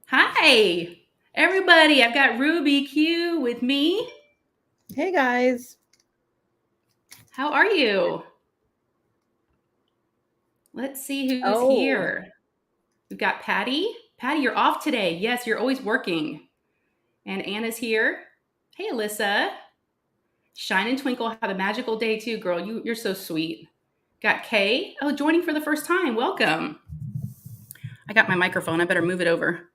Hi, everybody. I've got Ruby Q with me. Hey guys. How are you? Let's see who's Oh, here. We've got Patty. Patty, you're off today. Yes, you're always working. And Anna's here. Hey, Alyssa. Shine and twinkle. Have a magical day too, girl. You're so sweet. Got Kay. Oh, joining for the first time. Welcome. I got my microphone. I better move it over.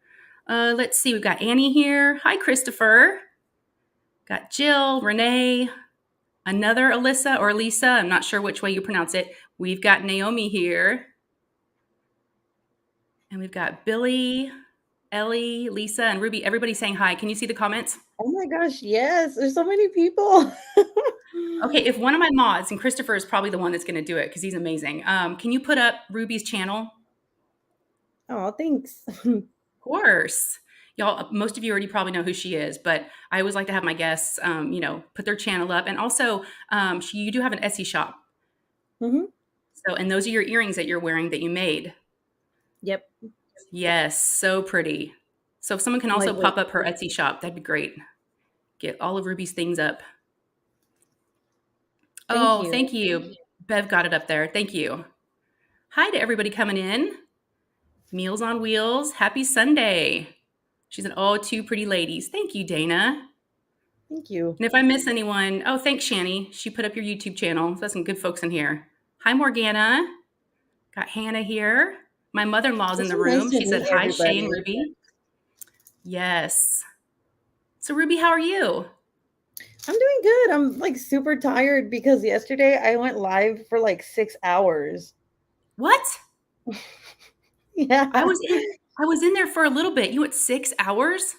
Let's see. We've got Annie here. Hi, Christopher. Got Jill, Renee, another Alyssa or Lisa. I'm not sure which way you pronounce it. We've got Naomi here. And we've got Billy, Ellie, Lisa, and Ruby. Everybody saying hi. Can you see the comments? oh my gosh, yes. There's so many people. Okay, if one of my mods, and Christopher is probably the one that's going to do it because he's amazing. Can you put up Ruby's channel? Oh, thanks. Of course. Y'all, most of you already probably know who she is, but I always like to have my guests, put their channel up. And also, you do have an Etsy shop. hmm So, and those are your earrings that you're wearing that you made. Yep. Yes, so pretty. So if someone can also Lightweight. pop up her Etsy shop, that'd be great. Get all of Ruby's things up. Thank Oh, you. thank you. Bev got it up there. Thank you. Hi to everybody coming in. Meals on Wheels. Happy Sunday. She's an oh, two pretty ladies. Thank you, Dana. Thank you. And if I miss anyone, oh, thanks, Shani. She put up your YouTube channel. There's some good folks in here. Hi, Morgana. Got Hannah here. My mother-in-law's in It's the so nice room. to She said, meet hi, Shay and everybody. Ruby. Yes. So, Ruby, how are you? I'm doing good. I'm like super tired because yesterday I went live for like 6 hours. What? I Yeah. was in I was in there for a little bit. You went 6 hours?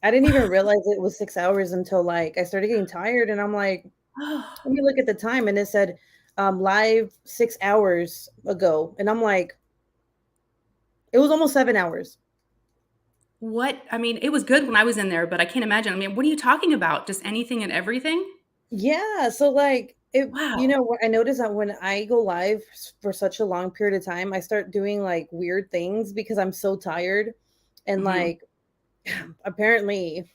I didn't Wow. even realize it was 6 hours until like I started getting tired and I'm like, let me look at the time and it said live 6 hours ago. And I'm like, it was almost 7 hours. What? I mean, it was good when I was in there, but I can't imagine. I mean, what are you talking about? Just anything and everything? Yeah, so like it Wow. what I notice that when I go live for such a long period of time, I start doing like weird things because I'm so tired. And Mhm. like apparently,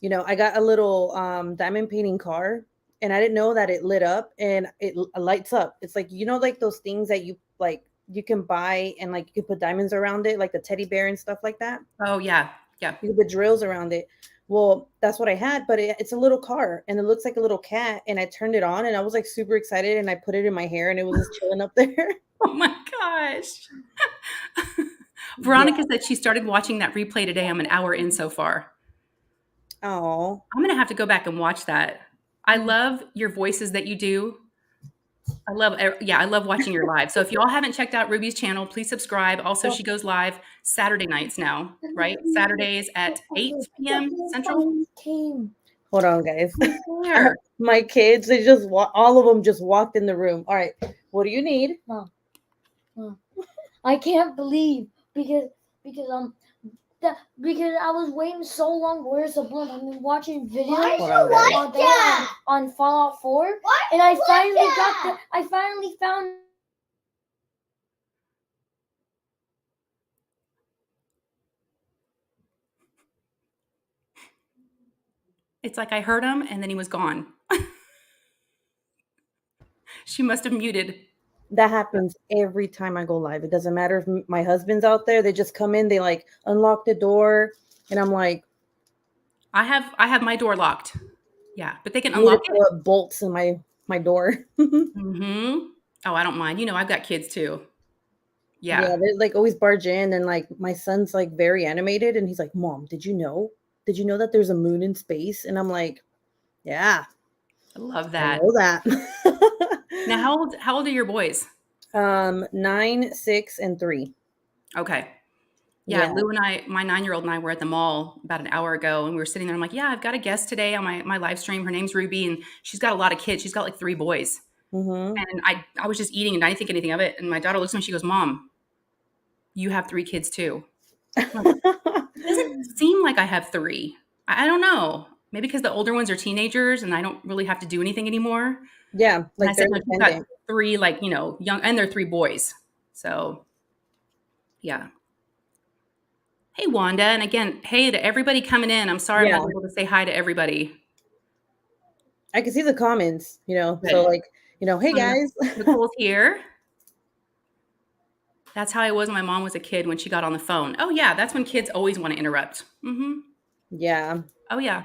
I got a little diamond painting car and I didn't know that it lit up and lights up. It's like like those things that you can buy and like you can put diamonds around it, like the teddy bear and stuff like that. Oh, yeah. Yeah. You can put drills around it. Well, that's what I had, but it's a little car and it looks like a little cat. And I turned it on and I was like super excited and I put it in my hair and it was just chilling up there. Oh my gosh. Yeah. Veronica said she started watching that replay today. I'm an hour in so far. Oh, I'm gonna have to go back and watch that. I love your voices that you do. I love watching your live. So if y'all haven't checked out Ruby's channel, please subscribe. Also, she goes live Saturday nights now, right? Saturdays at 8 p.m. Central. hold on, guys. There. My kids, they just all of them just walked in the room. All right, what do you need? Mom, I can't believe because because I was waiting so long. Where's the blunt? I've been watching videos all day on Fallout 4, and I finally found. It's like I heard him and then he was gone. She must have muted. That happens every time I go live. It doesn't matter if my husband's out there. They just come in, they like unlock the door, and I'm like, I have my door locked. Yeah, but they can I need to unlock it. put bolts in my door. Mhm. Oh, I don't mind. I've got kids too. Yeah, Yeah. they like always barge in, and like my son's like very animated, and he's like, "Mom, did you know? Did you know that there's a moon in space?" And I'm like, "Yeah, I love I that. know that." Now how old are your boys? 9, 6, and 3. Okay. Yeah, Yeah. Lou and my 9-year-old and I were at the mall about an hour ago, and we were sitting there. I'm like, "Yeah, I've got a guest today on my live stream. Her name's Ruby, and she's got a lot of kids. She's got, like, 3 boys." Mm-hmm. And I was just eating, and I didn't think anything of it, and my daughter looks at me, she goes, "Mom, you have 3 kids too." I'm like, "It doesn't seem like I have 3." I don't know. Maybe because the older ones are teenagers, and I don't really have to do anything anymore. Yeah, And I like they're said, "No, she's got independent. 3, like, young, and they're 3 boys." So Yeah. Hey, Wanda. And again, hey to everybody coming in. I'm sorry I'm Yeah. not able to say hi to everybody. I can see the comments, so Good. like, hey guys. Nicole's here. That's how I was when my mom was a kid when she got on the phone. Oh, yeah. That's when kids always want to interrupt. Mm-hmm. Yeah, Oh, yeah.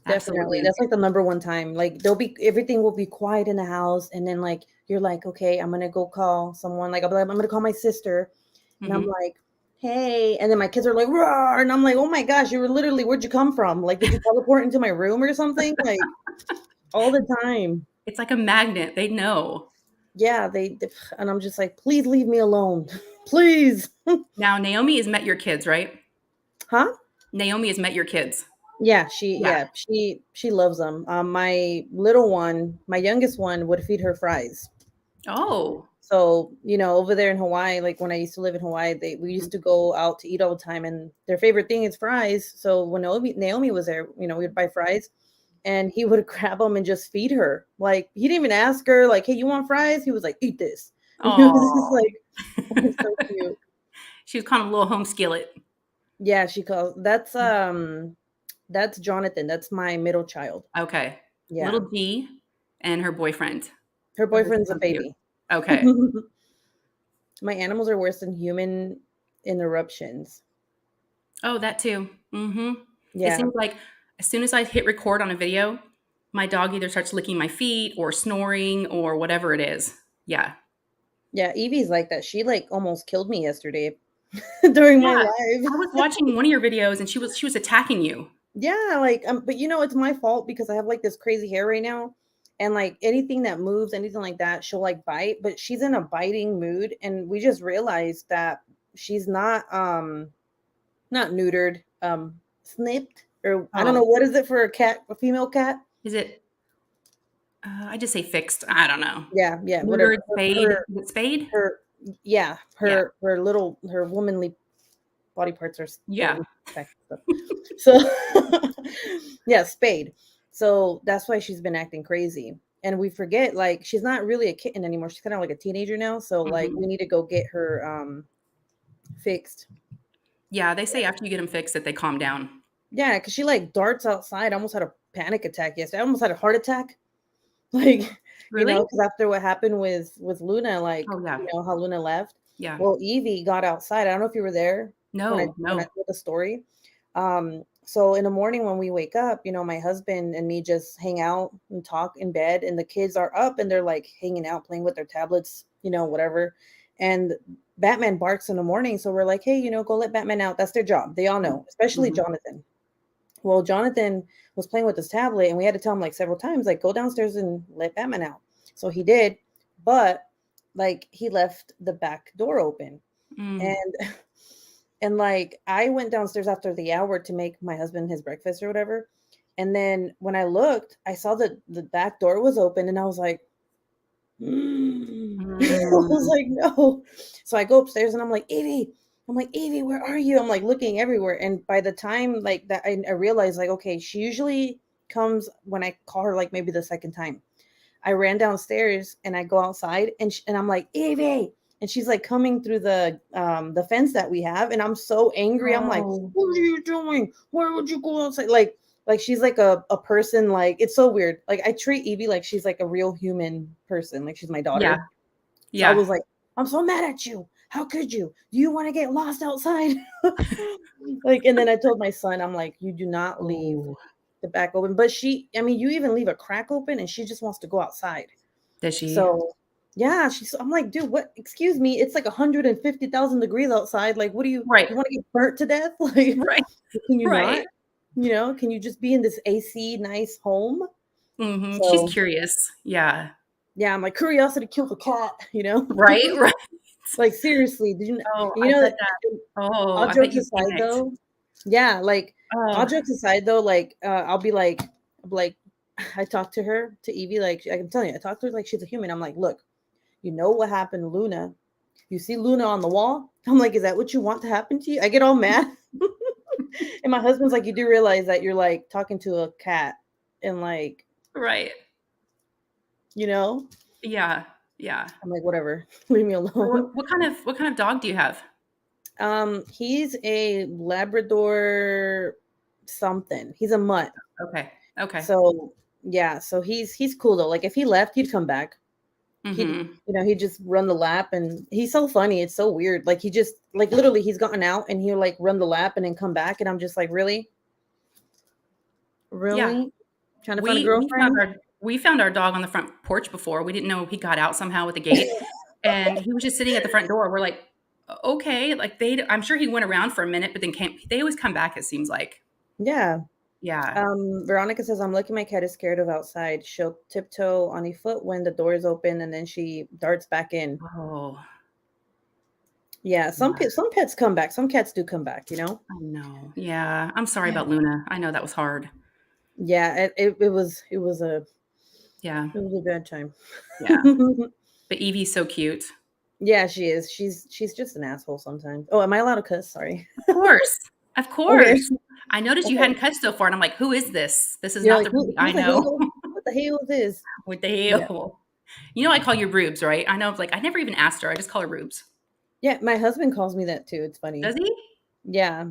definitely. Absolutely. That's like the number one time. Like everything will be quiet in the house, and then like you're like, okay, I'm gonna go call someone. Like I'm gonna call my sister, and I'm Mm-hmm. like, hey, and then my kids are like, roar, and I'm like, oh my gosh, you were literally, where'd you come from? Like, did you teleport into my room or something? Like all the time. It's like a magnet. They know. Yeah, and I'm just like, please leave me alone, please. Now, Naomi has met your kids, right? Huh? Naomi has met your kids. Yeah, Yeah. she loves them. My little one, my youngest one, would feed her fries. Oh. So, over there in Hawaii, like when I used to live in Hawaii, we used to go out to eat all the time, and their favorite thing is fries. So when Naomi was there, we'd buy fries, and he would grab them and just feed her. Like he didn't even ask her, like, "Hey, you want fries?" He was like, "Eat this." And he was just Oh. like, "Oh, it's so cute." She was kind of a little home skillet. Yeah, she calls that's Jonathan. That's my middle child. Okay. Yeah, Little G and her boyfriend. her Oh, this is boyfriend's a so cute. baby. Okay. My animals are worse than human interruptions. Oh, that too. Mm-hmm. It Yeah. seems like as soon as I hit record on a video, my dog either starts licking my feet or snoring or whatever it is. Yeah. Yeah, Evie's like that. She like almost killed me yesterday during my Yeah. live. I was watching one of your videos and she was attacking you. Yeah, like but it's my fault because I have like this crazy hair right now. And like anything that moves, anything like that, she'll like bite, but she's in a biting mood, and we just realized that she's not neutered, snipped, or I don't Oh, know what is it for a female cat. is it? I just say fixed. I don't know. Yeah, whatever. Neutered, spayed. Is it spayed? Her yeah, Yeah. her womanly body parts are Yeah. getting back stuff. So yeah, spayed. So that's why she's been acting crazy. And we forget, like, she's not really a kitten anymore. She's kind of like a teenager now. So like Mhm. we need to go get her fixed. Yeah, they say after you get them fixed that they calm down. Yeah, because she like darts outside. I almost had a panic attack yesterday. I almost had a heart attack. Like, Really? because after what happened with Luna, like, Oh, yeah. how Luna left. Yeah. Well, Evie got outside. I don't know if you were there No, when I no. told the story. So in the morning when we wake up, my husband and me just hang out and talk in bed, and the kids are up and they're like hanging out, playing with their tablets, whatever. And Batman barks in the morning, so we're like, hey, go let Batman out. That's their job. They all know, especially Mhm. Jonathan. Well, Jonathan was playing with his tablet, and we had to tell him like several times, like, go downstairs and let Batman out. So he did, but like he left the back door open. Mm. And and like I went downstairs after the hour to make my husband his breakfast or whatever. And then when I looked, I saw that the back door was open, and I was like, I was Mm. like, no. So I go upstairs and I'm like, Evie. I'm like, Evie, where are you? I'm like looking everywhere. And by the time like that, I realized like, okay, she usually comes when I call her, like maybe the second time. I ran downstairs and I go outside, and I'm like, Evie. And she's like coming through the fence that we have. And I'm so angry. I'm like, Oh. what are you doing? Why would you go outside? Like she's like a person, like it's so weird. Like I treat Evie like she's like a real human person, like she's my Yeah. daughter. So I Yeah. was like, I'm so mad at you. How could you? Do you want to get lost outside? Like, and then I told my son, I'm like, you do not leave Oh. the back open. But you even leave a crack open and she just wants to go outside. Does she? So yeah, I'm like, dude, what? Excuse me, it's like 150,000 degrees outside. Like, what do you Right. want to get burnt to death? Like, Right. can you not? Right. Can you just be in this AC nice home? Mhm. She's So curious. Yeah. yeah, my curiosity killed the cat. Right? Right. Like seriously, did you Oh, I you know bet that oh, all I bet jokes you aside panicked. though, yeah, like all Oh. jokes aside though, like I'll be like I talk to her, to Evie, like I can tell you, I talk to her like she's a human. I'm like, look, you know what happened to Luna? You see Luna on the wall? I'm like, is that what you want to happen to you? I get all mad. And my husband's like, you do realize that you're like talking to a cat, and like, Right. you know? Yeah. Yeah. I'm like, whatever, leave me What alone. what kind of dog do you have? He's a Labrador something. He's a mutt. Okay. Okay. So yeah, so he's cool though. Like if he left, he'd come back. Mm-hmm. He'd just run the lap, and he's so funny. It's so weird. Like he just like literally he's gotten out and he'll like run the lap and then come back, and I'm just like, really? Yeah. Really? Trying to find a We found girlfriend? our dog on the front porch before. We didn't know he got out somehow with the gate, and he was just sitting at the front door. We're like, okay, like I'm sure he went around for a minute, but then they always come back. It seems like, Yeah. yeah. Veronica says, I'm lucky my cat is scared of outside. She'll tiptoe on a foot when the door is open and then she darts back in. Oh, Yeah, some pets come back. Some cats do come back, I know. Yeah, I'm sorry Yeah. about Luna. I know that was hard. Yeah, it was a Yeah, bad time. yeah. But Evie's so cute. Yeah, she is. She's just an asshole sometimes. Oh, am I allowed to cuss? Sorry. Of course, of Okay. course. I noticed you Okay. hadn't cussed so far, and I'm like, who is this? This is You're not like, the Ruby I who's the know. hell? What the hell is this? What the Yeah. hell? You know, I call you Rubes, right? I know. Like, I never even asked her. I just call her Rubes. Yeah, my husband calls me that too. It's funny. Does he? Yeah.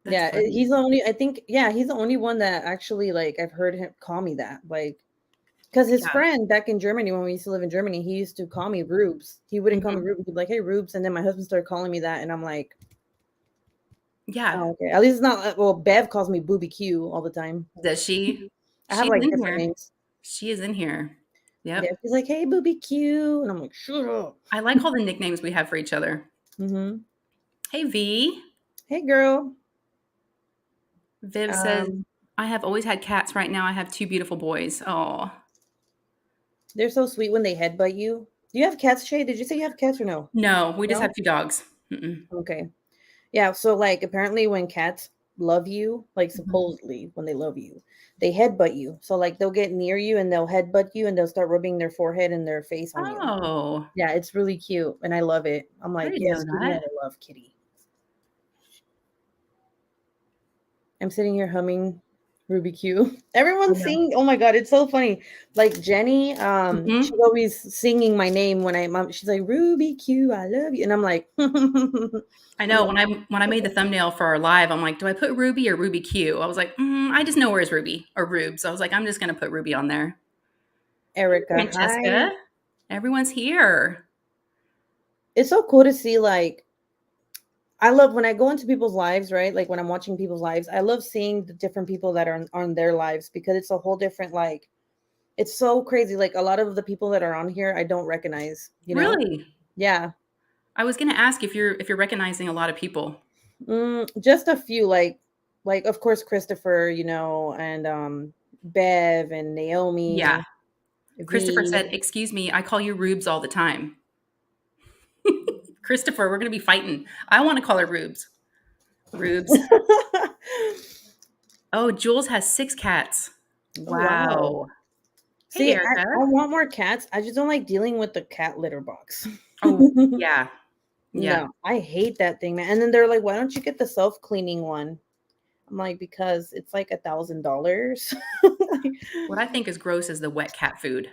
That's Yeah, funny. he's the only, I think, yeah, he's the only one that actually, like, I've heard him call me that. Like, because his Yeah. friend back in Germany, when we used to live in Germany, he used to call me Rubes. He wouldn't call me Mhm. Rubes. He'd be like, hey, Rubes. And then my husband started calling me that. And I'm like, Yeah. oh, okay. At least it's not, well, Bev calls me Booby Q all the time. Does she? I have She's like in different here. names. She is in here. Yep. Yeah, he's like, hey, Booby Q. And I'm like, shut up. I like all the nicknames we have for each other. Mm-hmm. Hey, V. Hey, girl. Viv says, I have always had cats. Right now, I have 2 beautiful boys. Oh, They're so sweet when they headbutt you. Do you have cats, Shay? Did you say you have cats or no? no, we just No? have 2 dogs. Mm-mm. Okay. Yeah, so like apparently when cats love you, like Mhm. supposedly when they love you, they headbutt you. So like they'll get near you and they'll headbutt you and they'll start rubbing their forehead and their face on you. Oh, Yeah, it's really cute and I love it. I'm I like, didn't know yes, Kitty, that. I love Kitty. I'm sitting here humming Ruby Q. Everyone's Yeah. singing. Oh my god, it's so funny. Like Jenny, Mhm. she's always singing my name when she's like Ruby Q, I love you, and I'm like, I know when I made the thumbnail for our live, I'm like, do I put Ruby or Ruby Q? I was like, I just know where is Ruby or Rube. So I was like, I'm just gonna put Ruby on there. Erica, Francesca, hi. everyone's here. It's so cool to see like I love when I go into people's lives, right? Like when I'm watching people's lives, I love seeing the different people that are on their lives because it's a whole different like it's so crazy. Like a lot of the people that are on here, I don't recognize, Really? Yeah. I was gonna ask if you're recognizing a lot of people. Just a few, like of course Christopher, and Bev and Yeah. Naomi, Christopher V. said, "Excuse me, I call you Rubes all the time." Christopher, we're gonna be fighting. I want to call her Rubes. Rubes. Oh, Jules has 6 cats. Oh, wow. Wow. Hey, See, I Erica. want more cats. I just don't like dealing with the cat litter box. Oh, yeah. Yeah. No, I hate that thing, man. And then they're like, why don't you get the self-cleaning one? I'm like, because it's like $1,000. What I think is gross is the wet cat food.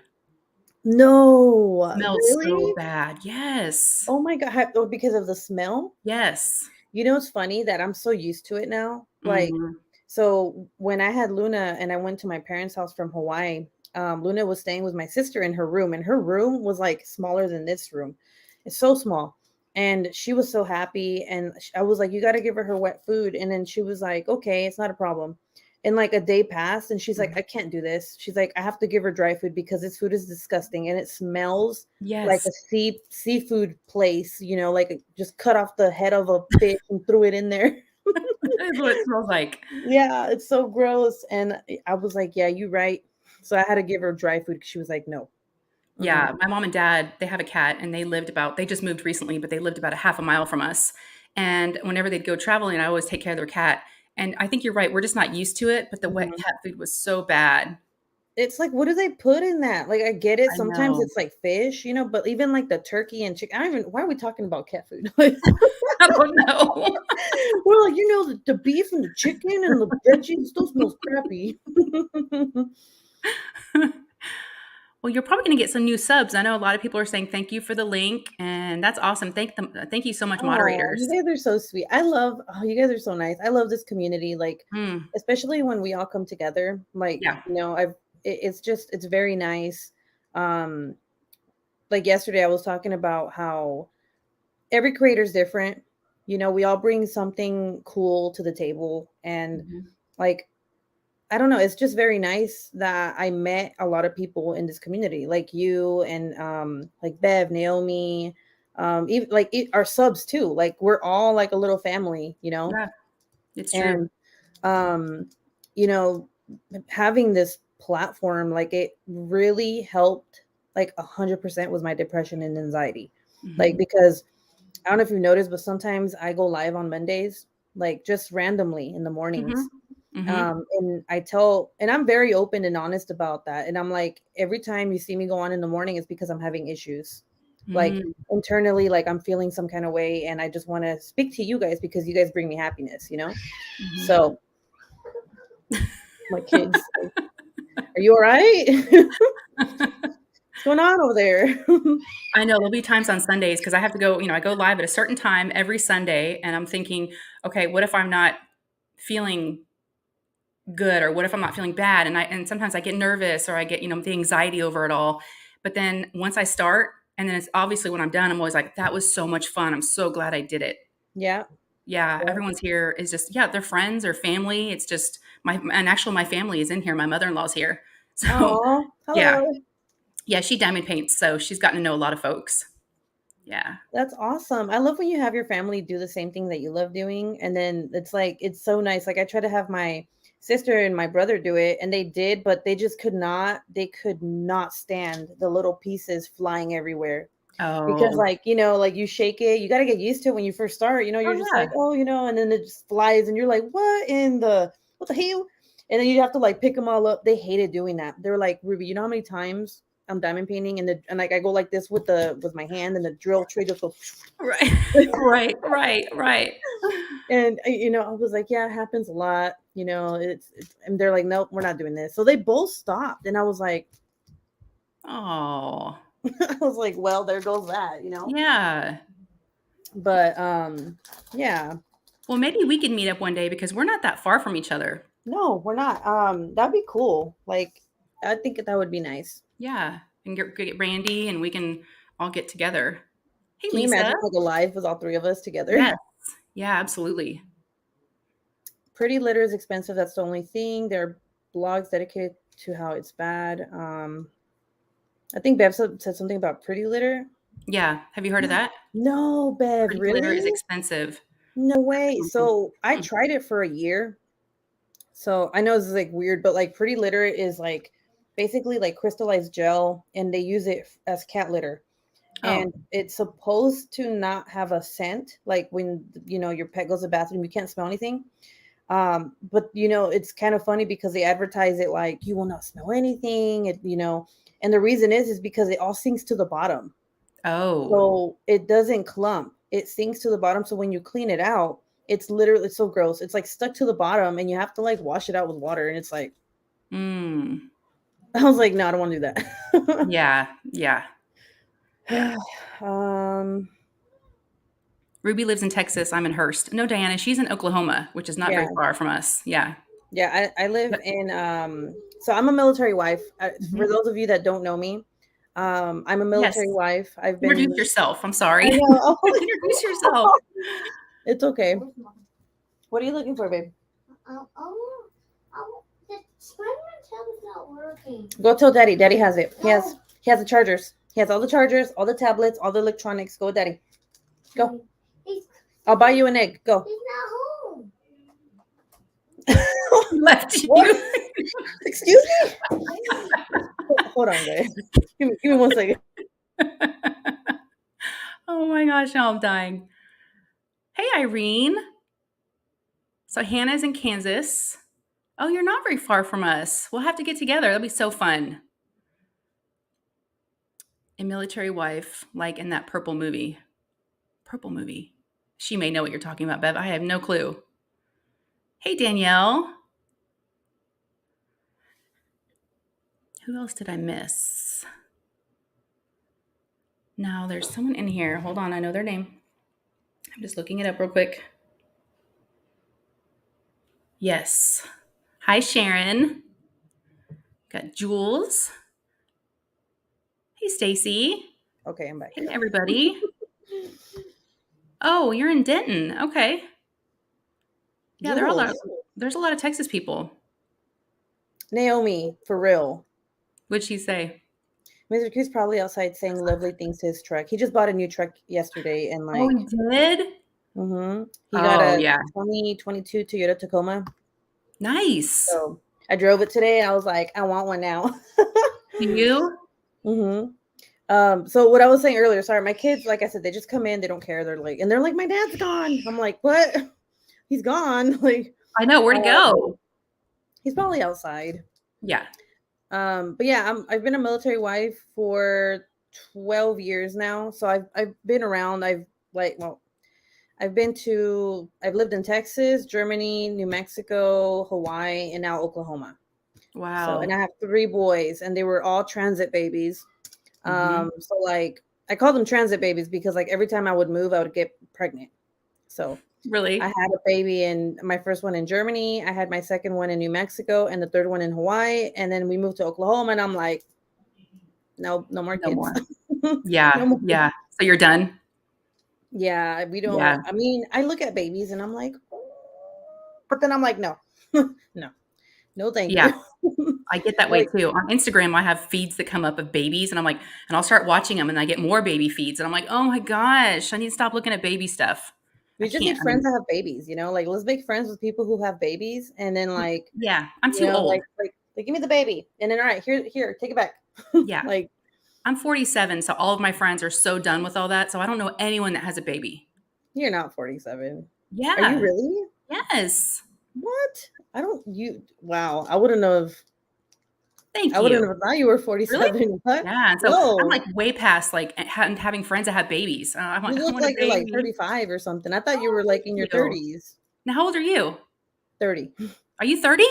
No, Smells so really? bad. Yes. Oh my God. Oh, because of the smell? Yes. It's funny that I'm so used to it now. Like, Mhm. so when I had Luna and I went to my parents' house from Hawaii, Luna was staying with my sister in her room, and her room was like smaller than this room. It's so small. And she was so happy. And I was like, you got to give her wet food. And then she was like, okay, it's not a problem. And like a day passed, and she's like, I can't do this. She's like, I have to give her dry food because this food is disgusting and it smells like Yes. a seafood place, like just cut off the head of a fish and threw it in there. That's what it smells like. Yeah, it's so gross. And I was like, yeah, you're right. So I had to give her dry food because she was like, no. Yeah, my mom and dad, they have a cat and they just moved recently, but they lived about a half a mile from us. And whenever they'd go traveling, I always take care of their cat. And I think you're right. We're just not used to it, but the wet Mhm. cat food was so bad. It's like, what do they put in that? Like, I get it. I Sometimes know. it's like fish, but even like the turkey and chicken, why are we talking about cat food? I don't know. We're like, the beef and the chicken and the veggies, those smells crappy. Well, you're probably going to get some new subs. I know a lot of people are saying thank you for the link, and that's awesome. Thank them. Thank you so much, Oh, moderators. you guys are so sweet. You guys are so nice. I love this community, like Mm, especially when we all come together. Like, yeah. it's very nice. Um, like yesterday I was talking about how every creator is different. We all bring something cool to the table, and Mhm. like I don't know, it's just very nice that I met a lot of people in this community, like you and like Bev, Naomi, even like our subs too. Like we're all like a little family, Yeah, it's true. and um, you know, having this platform, like it really helped like 100% with my depression and anxiety. Like Mhm. because I don't know if you've noticed, but sometimes I go live on Mondays, like just randomly in the Mhm. mornings. Mhm. And I'm very open and honest about that. And I'm like, every time you see me go on in the morning, it's because I'm having issues. Like Mm. internally, like I'm feeling some kind of way, and I just want to speak to you guys because you guys bring me happiness. Mhm. So my kids, like, are you all right? What's going on over there? I know there'll be times on Sundays because I have to go, I go live at a certain time every Sunday, and I'm thinking, okay, what if I'm not feeling good, or what if I'm not feeling bad? And sometimes I get nervous, or I get, the anxiety over it all. But then once I start, and then it's obviously when I'm done, I'm always like, that was so much fun. I'm so glad I did it. Yeah. Yeah, Yeah. everyone's here is just, yeah, they're friends or family. It's just and actually my family is in here. My mother-in-law's here. So Oh, yeah. hello. Yeah, she diamond paints, so she's gotten to know a lot of folks. Yeah. That's awesome. I love when you have your family do the same thing that you love doing. And then it's like, it's so nice. Like I try to have my sister and my brother do it, and they did, but they could not stand the little pieces flying everywhere. Because Oh. like you shake it, you got to get used to it when you first start, you're Oh, just like, yeah. oh, and then it just flies and you're like, what the hell? And then you have to like pick them all up. They hated doing that. They were like, Ruby, you know how many times I'm diamond painting and like I go like this with my hand, and the drill tray just goes. Right. Right, right, right. And I was like, yeah, it happens a lot. And they're like, nope, we're not doing this. So they both stopped, and I was like, Oh. I was like, well, there goes that. Yeah. But yeah. Well, maybe we could meet up one day because we're not that far from each other. No, we're not. That'd be cool. Like, I think that would be nice. Yeah. And get Randy, and we can all get together. Hey, Can you Lisa. imagine like a live with all three of us together? Yes. Yeah, absolutely. Pretty litter is expensive. That's the only thing. There are blogs dedicated to how it's bad. I think Bev said something about pretty litter. Yeah. Have you heard of that? No, Bev, Pretty litter is really? expensive. No way. So I Hmm. tried it for a year. So I know this is like weird, but like pretty litter is like basically like crystallized gel, and they use it as cat litter. Oh. And it's supposed to not have a scent. Like when your pet goes to the bathroom, you can't smell anything. But it's kind of funny because they advertise it like you will not smell anything. And the reason is because it all sinks to the bottom. Oh. So it doesn't clump. It sinks to the bottom. So when you clean it out, it's so gross. It's like stuck to the bottom, and you have to like wash it out with water. And it's like, Mm. I was like, no, I don't want to do that. Yeah. Yeah. Yeah. um, Ruby lives in Texas. I'm in Hurst. No, Diana, she's in Oklahoma, which is not very yeah, far from us. Yeah. yeah. I live But in so I'm a military wife. For mhm. those of you that don't know me, I'm a Yes. military wife. I've Introduce been. yourself. I'm I sorry. know. Introduce yourself. It's okay. What are you looking for, babe? The Spider-Man tablet's not working. Go tell Daddy. Daddy has it. He has No. he has the chargers. He has all the chargers, all the tablets, all the electronics. Go with Daddy. Go. I'll buy you an egg. Go. He's not home. He left What? you. Excuse me? Hold on, guys. Give me 1 second. Oh my gosh, now I'm dying. Hey, Irene. So Hannah's in Kansas. Oh, you're not very far from us. We'll have to get together. That'll be so fun. A military wife, like in that purple movie. Purple movie. She may know what you're talking about, Bev. I have no clue. Hey, Danielle. Who else did I miss? No, there's someone in here. Hold on, I know their name. I'm just looking it up real quick. Yes. Hi, Sharon. Got Jules. Hey, Stacy. Okay, I'm back. Hey, everybody. Oh, you're in Denton. Okay. Yeah, Jules. there's a lot of Texas people. Naomi, for real. What'd she say? Mr. Q's probably outside saying lovely things to his truck. He just bought a new truck yesterday, and Oh, like, he did? he got Oh, a yeah. 2022 Toyota Tacoma. Nice. So I drove it today, and I was like, I want one now. Do you? So what I was saying earlier, sorry, my kids, like I said, they just come in, they don't care. They're like, my dad's gone. I'm like, what? He's gone. Like, I know. Where'd he go? he's probably outside. Yeah. But yeah, I've been a military wife for 12 years now. So I've been around. I've lived in Texas, Germany, New Mexico, Hawaii, and now Oklahoma. Wow. So, and I have 3 boys, and they were all transit babies. So like I call them transit babies because like every time I would move, I would get pregnant. So Really? I had a baby in my first one in Germany. I had my second one in New Mexico and the third one in Hawaii. And then we moved to Oklahoma, and I'm like, no more kids. More. Yeah. No more. Yeah. So you're done? Yeah, we don't. Yeah. I mean, I look at babies and I'm like, oh, but then I'm like, no, no, thank Yeah. you. I get that way too. On Instagram, I have feeds that come up of babies, and I'm like, and I'll start watching them, and I get more baby feeds, and I'm like, oh my gosh, I need to stop looking at baby stuff. We just need friends that have babies, like let's make friends with people who have babies, and then like, yeah, I'm too old. Like give me the baby, and then all right, here, take it back. Yeah, like I'm 47, so all of my friends are so done with all that, so I don't know anyone that has a baby. You're not 47. Yeah. Are you really? Yes. What? Wow. I wouldn't have. Thank you. I wouldn't have thought you were 47. Really? What? Yeah. So I'm like way past like having friends that have babies. You look like you're like 35 or something. I thought you were like in your 30s. Now, how old are you? 30. Are you 30?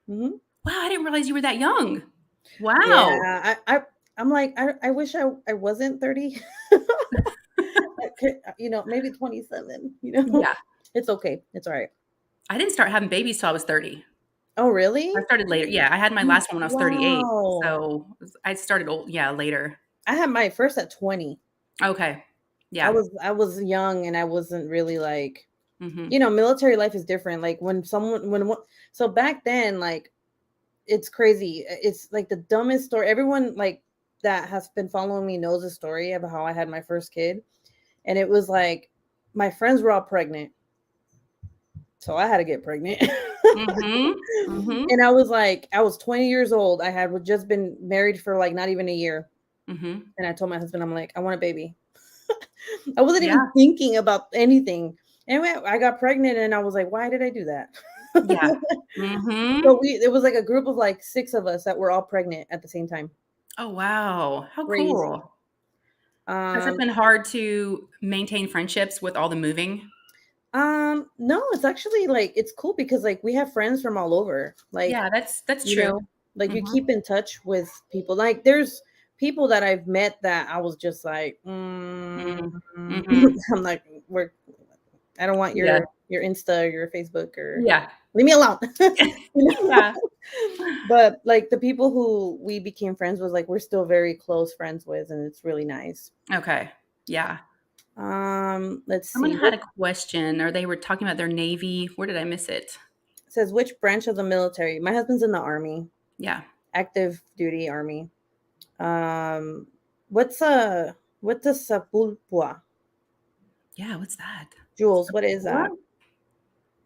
Mm-hmm. Wow, I didn't realize you were that young. Wow. Yeah, I'm like, I wish I wasn't 30. Maybe 27. Yeah. It's okay. It's all right. I didn't start having babies till I was 30. Oh, really? I started later. Yeah, I had my last one when I was 38. Wow. So I started later. I had my first at 20. Okay. Yeah. I was young, and I wasn't really like, military life is different. Like so back then, like, it's crazy. It's like the dumbest story. Everyone like that has been following me knows the story about how I had my first kid. And it was like, my friends were all pregnant. So I had to get pregnant. And I was 20 years old. I had just been married for like not even a year. And I told my husband, I'm like, I want a baby. I wasn't even thinking about anything. Anyway, I got pregnant, and I was like, why did I do that? Yeah. So it was like a group of like 6 of us that were all pregnant at the same time. Oh, wow. How Crazy. Cool. Has it been hard to maintain friendships with all the moving? No, it's actually like, it's cool because like we have friends from all over. Like, yeah, that's true. Like you keep in touch with people. Like there's people that I've met that I was just like, I'm like, I don't want your Insta, your Facebook, or leave me alone. Yeah. But like the people who we became friends with, like we're still very close friends with, and it's really nice. Okay. Yeah. Let's see. Someone had a question, or they were talking about their Navy. Where did I miss it? It says, which branch of the military? My husband's in the Army. Yeah. Active duty Army. What's a sapulpua? Yeah, what's that? Jules, what is that?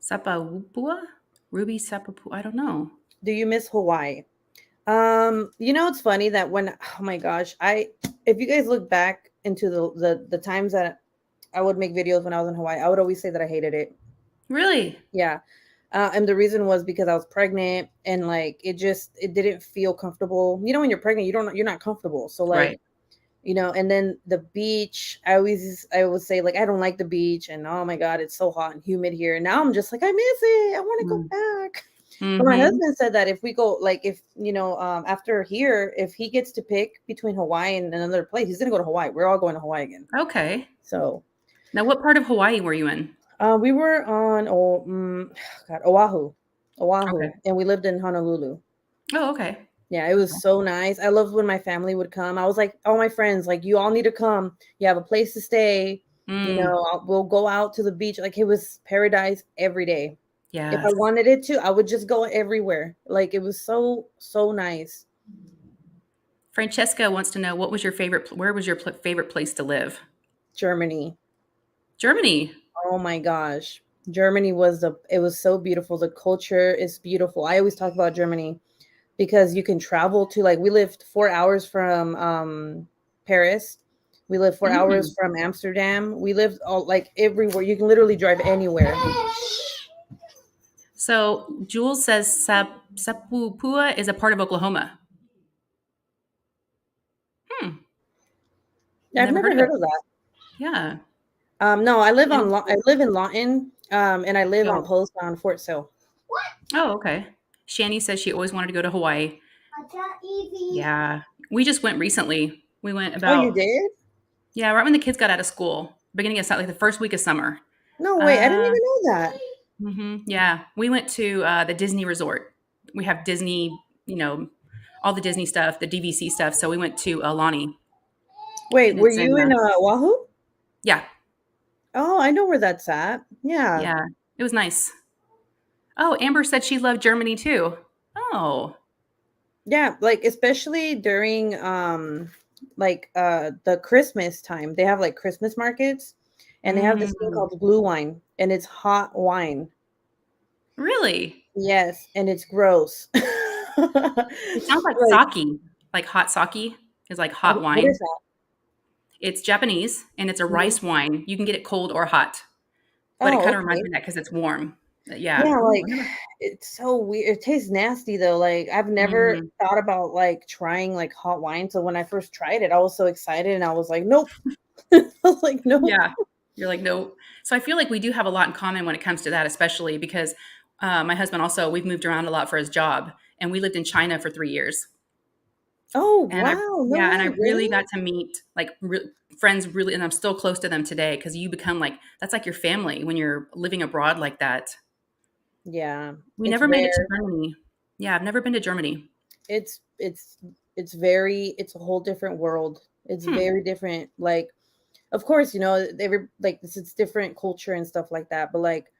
Sapulpua? Ruby sapulpua? I don't know. Do you miss Hawaii? It's funny that oh my gosh, if you guys look back into the times that I would make videos when I was in Hawaii, I would always say that I hated it. Really? Yeah. And the reason was because I was pregnant, and like it didn't feel comfortable. When you're pregnant, you're not comfortable. So like, and then the beach, I would say like, I don't like the beach, and oh my God, it's so hot and humid here. And now I'm just like, I miss it. I want to go back. But my Mm-hmm. husband said that if we go, like, if after here, if he gets to pick between Hawaii and another place, he's gonna go to Hawaii. We're all going to Hawaii again. Okay. So Now, what part of Hawaii were you in? we were on Oahu, Okay. and we lived in Honolulu. Oh, okay. Yeah, it was so nice. I loved when my family would come. I was like, all my friends, like, you all need to come. You have a place to stay. Mm, We'll go out to the beach. Like, it was paradise every day. If I yes. wanted it to, I would just go everywhere. Like, it was so, so nice. Francesca wants to know what was your favorite, where was your favorite place to live? Germany. Germany. Oh my gosh. Germany it was so beautiful. The culture is beautiful. I always talk about Germany because you can travel to, like, we lived 4 hours from Paris. We lived 4 hours Mm. from Amsterdam. We lived all, like, everywhere. You can literally drive anywhere. So Jules says Sapupua is a part of Oklahoma. Hmm. I've Never heard never of heard it. of that. Yeah. No, I live And I live in Lawton, and I live on oh, Post on Fort Sill. oh, okay. Shani says she always wanted to go to Hawaii. Yeah. We just went recently. We went Oh, you about, did? yeah, right when the kids got out of school, beginning of like the first week of summer. No way. I didn't Uh, even know that. yeah. We went to the Disney resort. We have Disney, all the Disney stuff, the DVC stuff. So we went to Lani, Wait, and were it's in, you in Oahu? yeah, Oh, I know where that's at. Yeah. yeah. It was nice. Oh, Amber said she loved Germany too. Oh, Yeah, like, especially during the Christmas time. They have, like, Christmas markets, and they have this thing mm, called blue wine, and it's hot wine. really? Yes, and it's gross. It sounds like Like, sake, like hot sake is like hot what is wine. that? It's Japanese and it's a Mhm. rice wine. You can get it cold or hot, but it Oh, kind of reminds okay. me of that because it's warm. Yeah. Yeah, Ooh, like, it's so weird. It tastes nasty though. Like, I've never mm, thought about, like, trying, like, hot wine. So when I first tried it, I was so excited and I was like, nope. I was like, nope. yeah. You're like, no. So I feel like we do have a lot in common when it comes to that, especially because my husband also, we've moved around a lot for his job and we lived in China for 3 years. Oh, And wow. No yeah, and I way, really really? got to meet like friends really, and I'm still close to them today because you become like, that's like your family when you're living abroad like that. Yeah. We It's never made it to rare. Germany. Yeah, I've never been to Germany. It's it's a whole different world. It's Hmm. very different. Like, of course, like, this, it's different culture and stuff like that, but, like,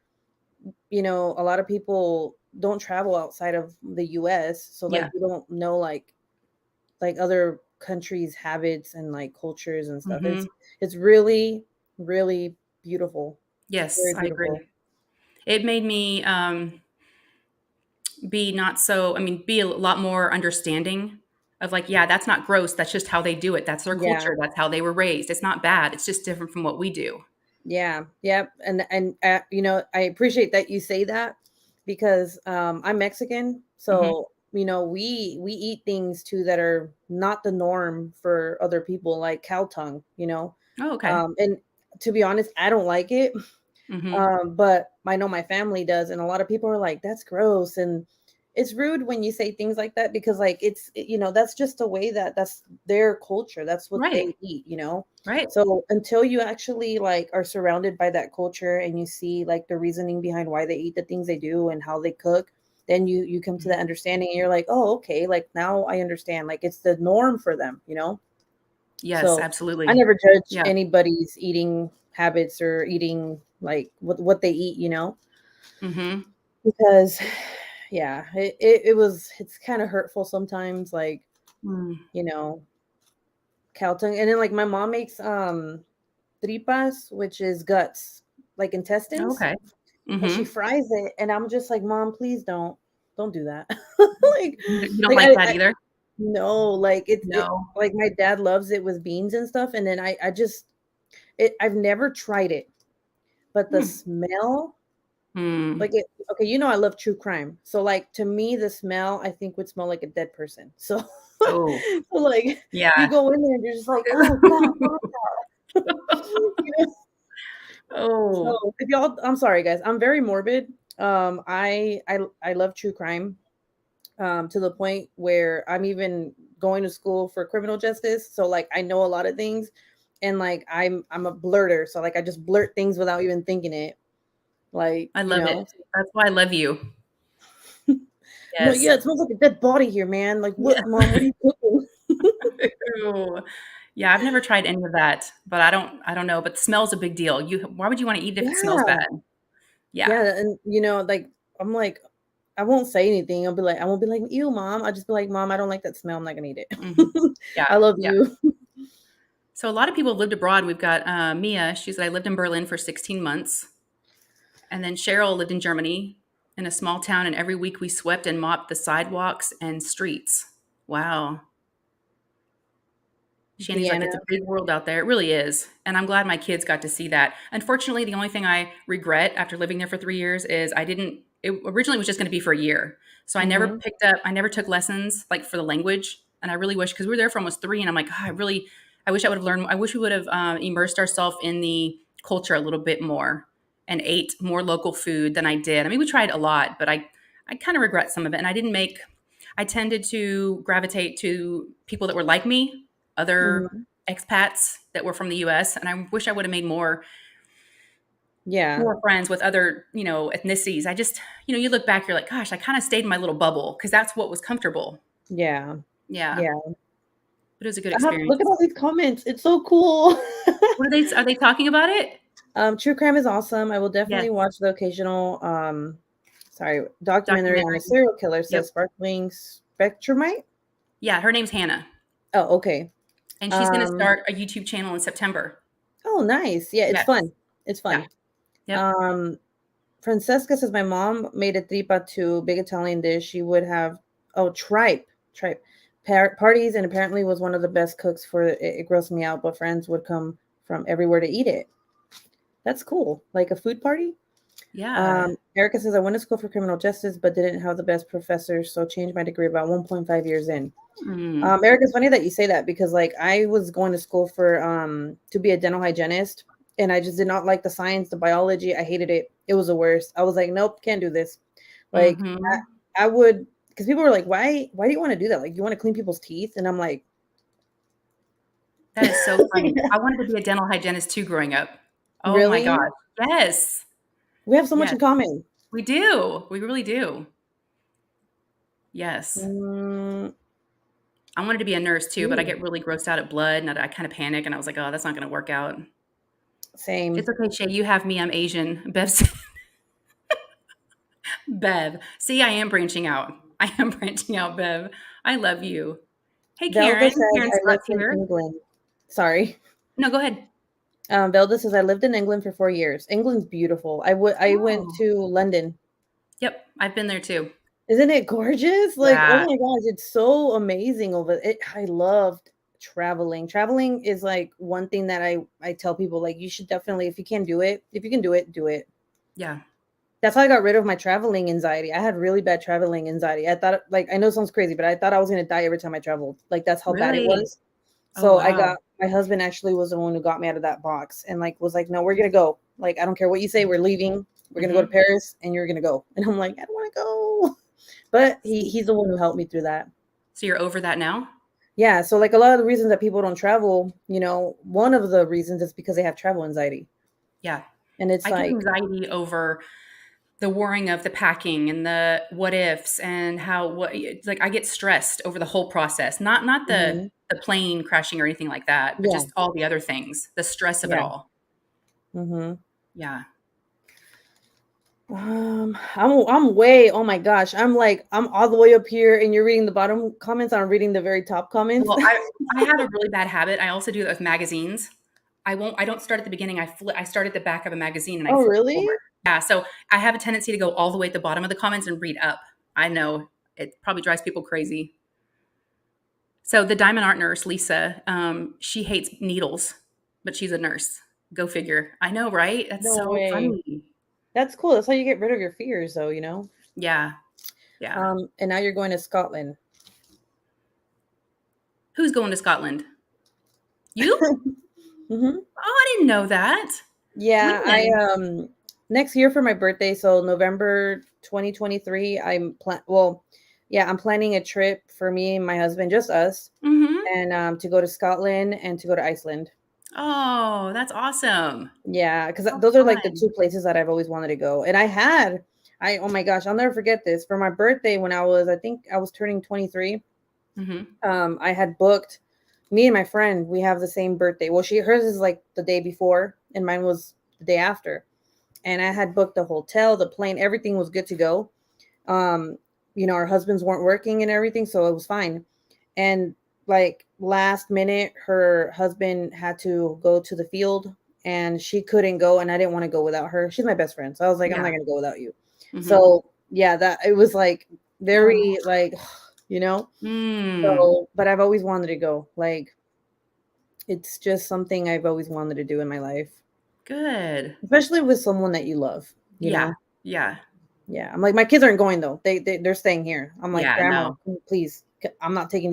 a lot of people don't travel outside of the US, so, like, Yeah. you don't know, like other countries' habits and, like, cultures and stuff. Hmm. It's really, really beautiful. It's Yes, very I beautiful. agree. It made me be not so, I mean, be a lot more understanding of like, yeah, that's not gross. That's just how they do it. That's their Yeah. culture. That's how they were raised. It's not bad. It's just different from what we do. Yeah, yep, and I appreciate that you say that because I'm Mexican, Hmm. so we eat things too that are not the norm for other people, like cow tongue, Oh, okay. and to be honest, I don't like it, Hmm. but I know my family does, and a lot of people are like, "That's gross," and it's rude when you say things like that because, like, that's just a way that's their culture. That's what Right. they eat. Right. So until you actually, like, are surrounded by that culture and you see, like, the reasoning behind why they eat the things they do and how they cook, then you come to that understanding and you're like, "Oh, okay, like, now I understand. Like, it's the norm for them." Yes, So I absolutely. never judge Yeah. anybody's eating habits or eating, like, what they eat, Hmm. because yeah, it's kind of hurtful sometimes, like, Mm. you know, cow tongue. And then, like, my mom makes tripas, which is guts, like intestines, Okay. and she Hmm. fries it, and I'm just like, "Mom, please don't do that." like You don't like like that either? no, like, it No. like, my dad loves it with beans and stuff, and then I just I've never tried it, but the Hmm. smell, Mm. like, okay, I love true crime. So, like, to me, the smell, I think, would smell like a dead person. So, Oh, so, like, you yeah. go in there and you're just like, "Oh god, what?" You know? Oh. So, if y'all I'm sorry, guys, I'm very morbid. I love true crime, to the point where I'm even going to school for criminal justice. So like I know a lot of things, and like I'm a blurter. So like I just blurt things without even thinking it. Like, I love it. That's why I love you. I'm like, Yes. yeah, it smells like a dead body here, man. Like, Yeah. what, mom? What are you cooking? Ew. Yeah, I've never tried any of that, but I don't know, but smell's a big deal. Why would you wanna eat it if it smells Yeah, bad? Yeah. yeah, and like I'm like, I won't say anything. I won't be like, ew, mom. I'll just be like, mom, I don't like that smell. I'm not gonna eat Mhm. it. Yeah, I love yeah. you. So a lot of people have lived abroad. We've got, Mia, she said, "I lived in Berlin for 16 months." And then Cheryl lived in Germany in a small town, and every week we swept and mopped the sidewalks and streets. Wow. Shandy's like, Deanna. "It's a big world out there." It really is, and I'm glad my kids got to see that. Unfortunately, the only thing I regret after living there for 3 years is I didn't it originally was just gonna be for a year. So Hmm. I never took lessons, like, for the language, and I really wish, because we were there for almost 3, and I'm like, "God, I wish I would've learned I wish we would've, immersed ourselves in the culture a little bit more and ate more local food than I did." I mean, we tried a lot, but I kinda regret some of it, and I tended to gravitate to people that were like me, other Hmm. expats that were from the US, and I wish I would have made Yeah, more friends with other, ethnicities. I just, you look back, you're like, gosh, I kind of stayed in my little bubble because that's what was comfortable. yeah, Yeah, yeah. but it was a good Look at experience. all these comments. It's so cool. Are they talking about it? True crime is awesome. I will Yes, definitely watch the occasional sorry, documentary on a documentary. serial killer, Yep. says Sparkling Spectrumite. Yeah, her name's Hannah, Oh, okay. and she's going to Um, start a YouTube channel in September. oh, nice. Yeah, it's Yes. fun. It's Yeah. fun. Yep. Um, Francesca says my mom made a tripa too, big Italian dish. She would have tripe parties, and apparently was one of the best cooks for it. It grossed me out, but friends would come from everywhere to eat it. That's cool. Like a food party. Yeah. Erica says I went to school for criminal justice, but didn't have the best professors, so changed my degree about 1.5 years in. Mm. Erica, it's funny that you say that because like I was going to school for to be a dental hygienist, and I just did not like the science, the biology. I hated it. It was the worst. I was like, nope, can't do this. Like Hmm. I would, because people were like, why do you want to do that? Like you want to clean people's teeth? And I'm like, That is so funny. I wanted to be a dental hygienist too growing up. Oh my really? gosh. Yes. We have so much Yes. in common. We do. We really do. Yes. Mm, I wanted to be a nurse too, but I ooh, get really grossed out at blood, and I kind of panic, and I was like, "Oh, that's not gonna work out." It's same. okay, Shay, you have me, I'm Asian. Bev. See, I am branching out. I am branching out, Bev. I love you. Hey, Velda Karen. says Karen I lived Scott's in here. England. Sorry. No, go ahead. Velda says I lived in England for 4 years. England's beautiful. I went Oh. to London. Yep, I've been there too. Isn't it gorgeous? Like, oh Yeah. my gosh, it's so amazing over it. I loved traveling. Traveling is like one thing that I tell people like you should definitely, if you can do it, if you can do it, do it. Yeah. That's how I got rid of my traveling anxiety. I had really bad traveling anxiety. I thought, like, I know it sounds crazy, but I thought I was gonna die every time I traveled. Like that's how bad it Really? was. Oh, So I wow. got my husband actually was the one who got me out of that box and like was like, no, we're gonna go. Like, I don't care what you say, we're leaving. We're gonna go to Mhm. Paris and you're gonna go. And I'm like, I don't want to go. But he's the one who helped me through that. So you're over that now? Yeah. So like a lot of the reasons that people don't travel, one of the reasons is because they have travel anxiety. Yeah. And it's I get like, anxiety over the worrying of the packing and the what ifs and it's like I get stressed over the whole process. Not the mhm, the plane crashing or anything like that, but yeah, just all the other things, the stress of it yeah. all. Hmm. Yeah. I'm way, oh my gosh, I'm all the way up here and you're reading the bottom comments. I'm reading the very top comments. Well, I have a really bad habit. I also do that with magazines. I don't start at the beginning. I start at the back of a magazine and I Oh, flip really? over. Yeah, so I have a tendency to go all the way at the bottom of the comments and read up. I know it probably drives people crazy. So the diamond art nurse, Lisa, she hates needles, but she's a nurse. Go figure. I know, right? That's No so way. funny. That's cool. That's how you get rid of your fears, though. Yeah, yeah. And now you're going to Scotland. Who's going to Scotland? You? Hmm. Oh, I didn't know that. Yeah, When? next year for my birthday, so November 2023, I'm planning a trip for me and my husband, just us, Mm-hmm. and to go to Scotland and to go to Iceland. Oh, that's awesome. Yeah, because How those are like the fun. 2 places that I've always wanted to go. And oh my gosh, I'll never forget this. For my birthday, when I think I was turning 23, Mm-hmm. I had booked, me and my friend, we have the same birthday. Well, hers is like the day before, and mine was the day after. And I had booked the hotel, the plane, everything was good to go. Um, our husbands weren't working and everything, so it was fine. And like last minute, her husband had to go to the field and she couldn't go, and I didn't want to go without her. She's my best friend. So I was like, I'm not Yeah. gonna go without you. Mm-hmm. So yeah, that it was like Oh. very like, you know. Mm. So, but I've always wanted to go. Like, it's just something I've always wanted to do in my life, Good. especially with someone that you love, you Yeah. know? Yeah. Yeah. I'm like, my kids aren't going though. They're staying here. I'm like, Yeah. Grandma, No. please, I'm not taking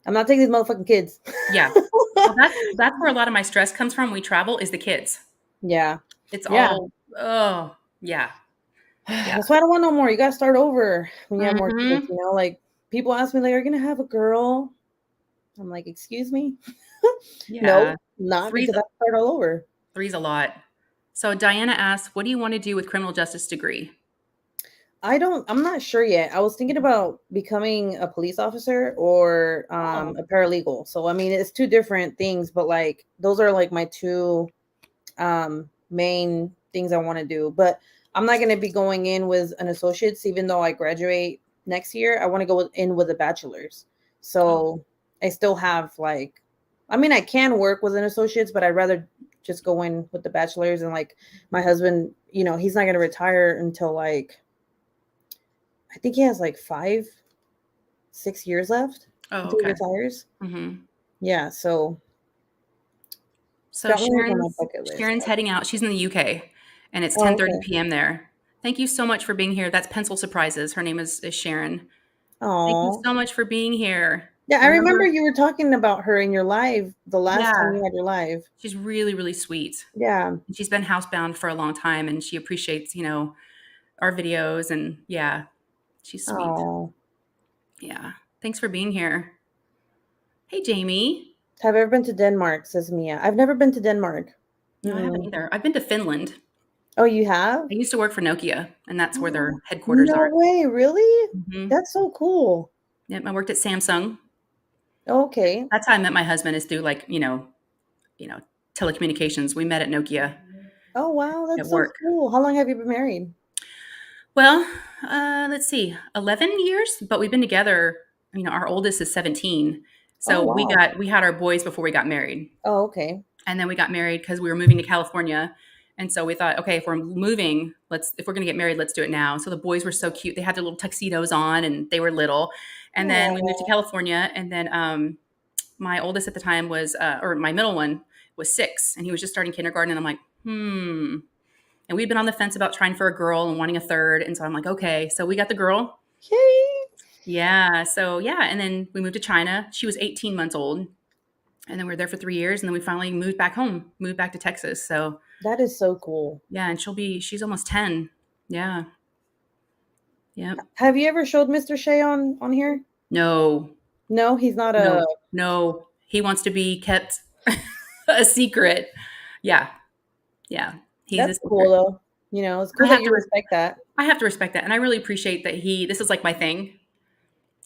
I'm not taking these motherfucking kids. Yeah. Well, that's where a lot of my stress comes from. We travel is the kids. Yeah. It's Yeah. all, oh, yeah. Yeah. That's why I don't want no more. You gotta start over when you have more kids, Mm-hmm. Like, people ask me, like, are you gonna have a girl? I'm like, excuse me? Yeah. No, not, Three's because I start all over. three's a lot. So Diana asks, what do you want to do with criminal justice degree? I'm not sure yet. I was thinking about becoming a police officer or Oh. a paralegal. So I mean, it's two different things, but like those are like my two main things I want to do. But I'm not going to be going in with an associate's, even though I graduate next year. I want to go in with a bachelor's. Oh. So I still have like, I mean, I can work with an associate's, but I'd rather just go in with the bachelor's. And like my husband, he's not going to retire until like, I think he has like 6 years left Oh, until he okay. retires. Mm-hmm. Yeah, so So Scotland is on my bucket list. Sharon's heading out. She's in the UK and it's Oh, 10:30 okay. p.m. there. Thank you so much for being here. That's Pencil Surprises. Her name is Sharon. Thank you Oh, so much for being here. yeah. I remember Remember? you were talking about her in your live the last time Yeah. you had your live. She's really, really sweet. Yeah. She's been housebound for a long time and she appreciates, our videos and yeah, she's sweet. Oh, Yeah. Thanks for being here. Hey, Jamie. have you ever been to Denmark? Says Mia. I've never been to Denmark. No, I haven't Mm-mm. either. I've been to Finland. Oh, you have? I used to work for Nokia and that's where their Oh, headquarters no are. way. Really? Hmm. That's so cool. Yep, I worked at Samsung. Okay. That's how I met my husband is through like, telecommunications. We met at Nokia Oh, wow. at That's so work. cool. How long have you been married? Well, let's see, 11 years, but we've been together, our oldest is 17. Oh, So wow. we had our boys before we got married. Oh, okay. And then we got married because we were moving to California. And so we thought, okay, if we're moving, if we're going to get married, let's do it now. So the boys were so cute. They had their little tuxedos on and they were little. And then we moved to Oh, California. And then my oldest at the time was, or my middle one was 6 and he was just starting kindergarten. And I'm like, And we'd been on the fence about trying for a girl and wanting a third. And so I'm like, okay, so we got the girl. yay. Yeah. So yeah. And then we moved to China. She was 18 months old. And then we were there for 3 years. And then we finally moved back home, moved back to Texas. So That is so cool. yeah. And she's almost 10. Yeah. Yep. Have you ever showed Mr. Shea on here? No, No, he's not no, no. He wants to be kept a secret. Yeah. Yeah. He's a That's secret. cool though. It's cool I that have you to, respect that. I have to respect that. And I really appreciate that this is like my thing.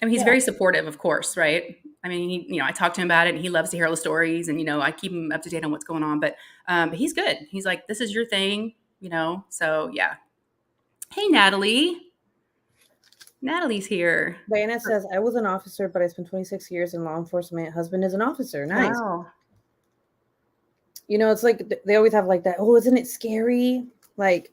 I mean, he's Yeah. very supportive, of course, right? I mean, I talk to him about it and he loves to hear all the stories and, I keep him up to date on what's going on, but he's good. He's like, this is your thing, so yeah. Hey, Natalie. Natalie's here. Diana says, I was an officer, but I spent 26 years in law enforcement. Husband is an officer. Nice. Wow. It's like they always have like that. Oh, isn't it scary? Like,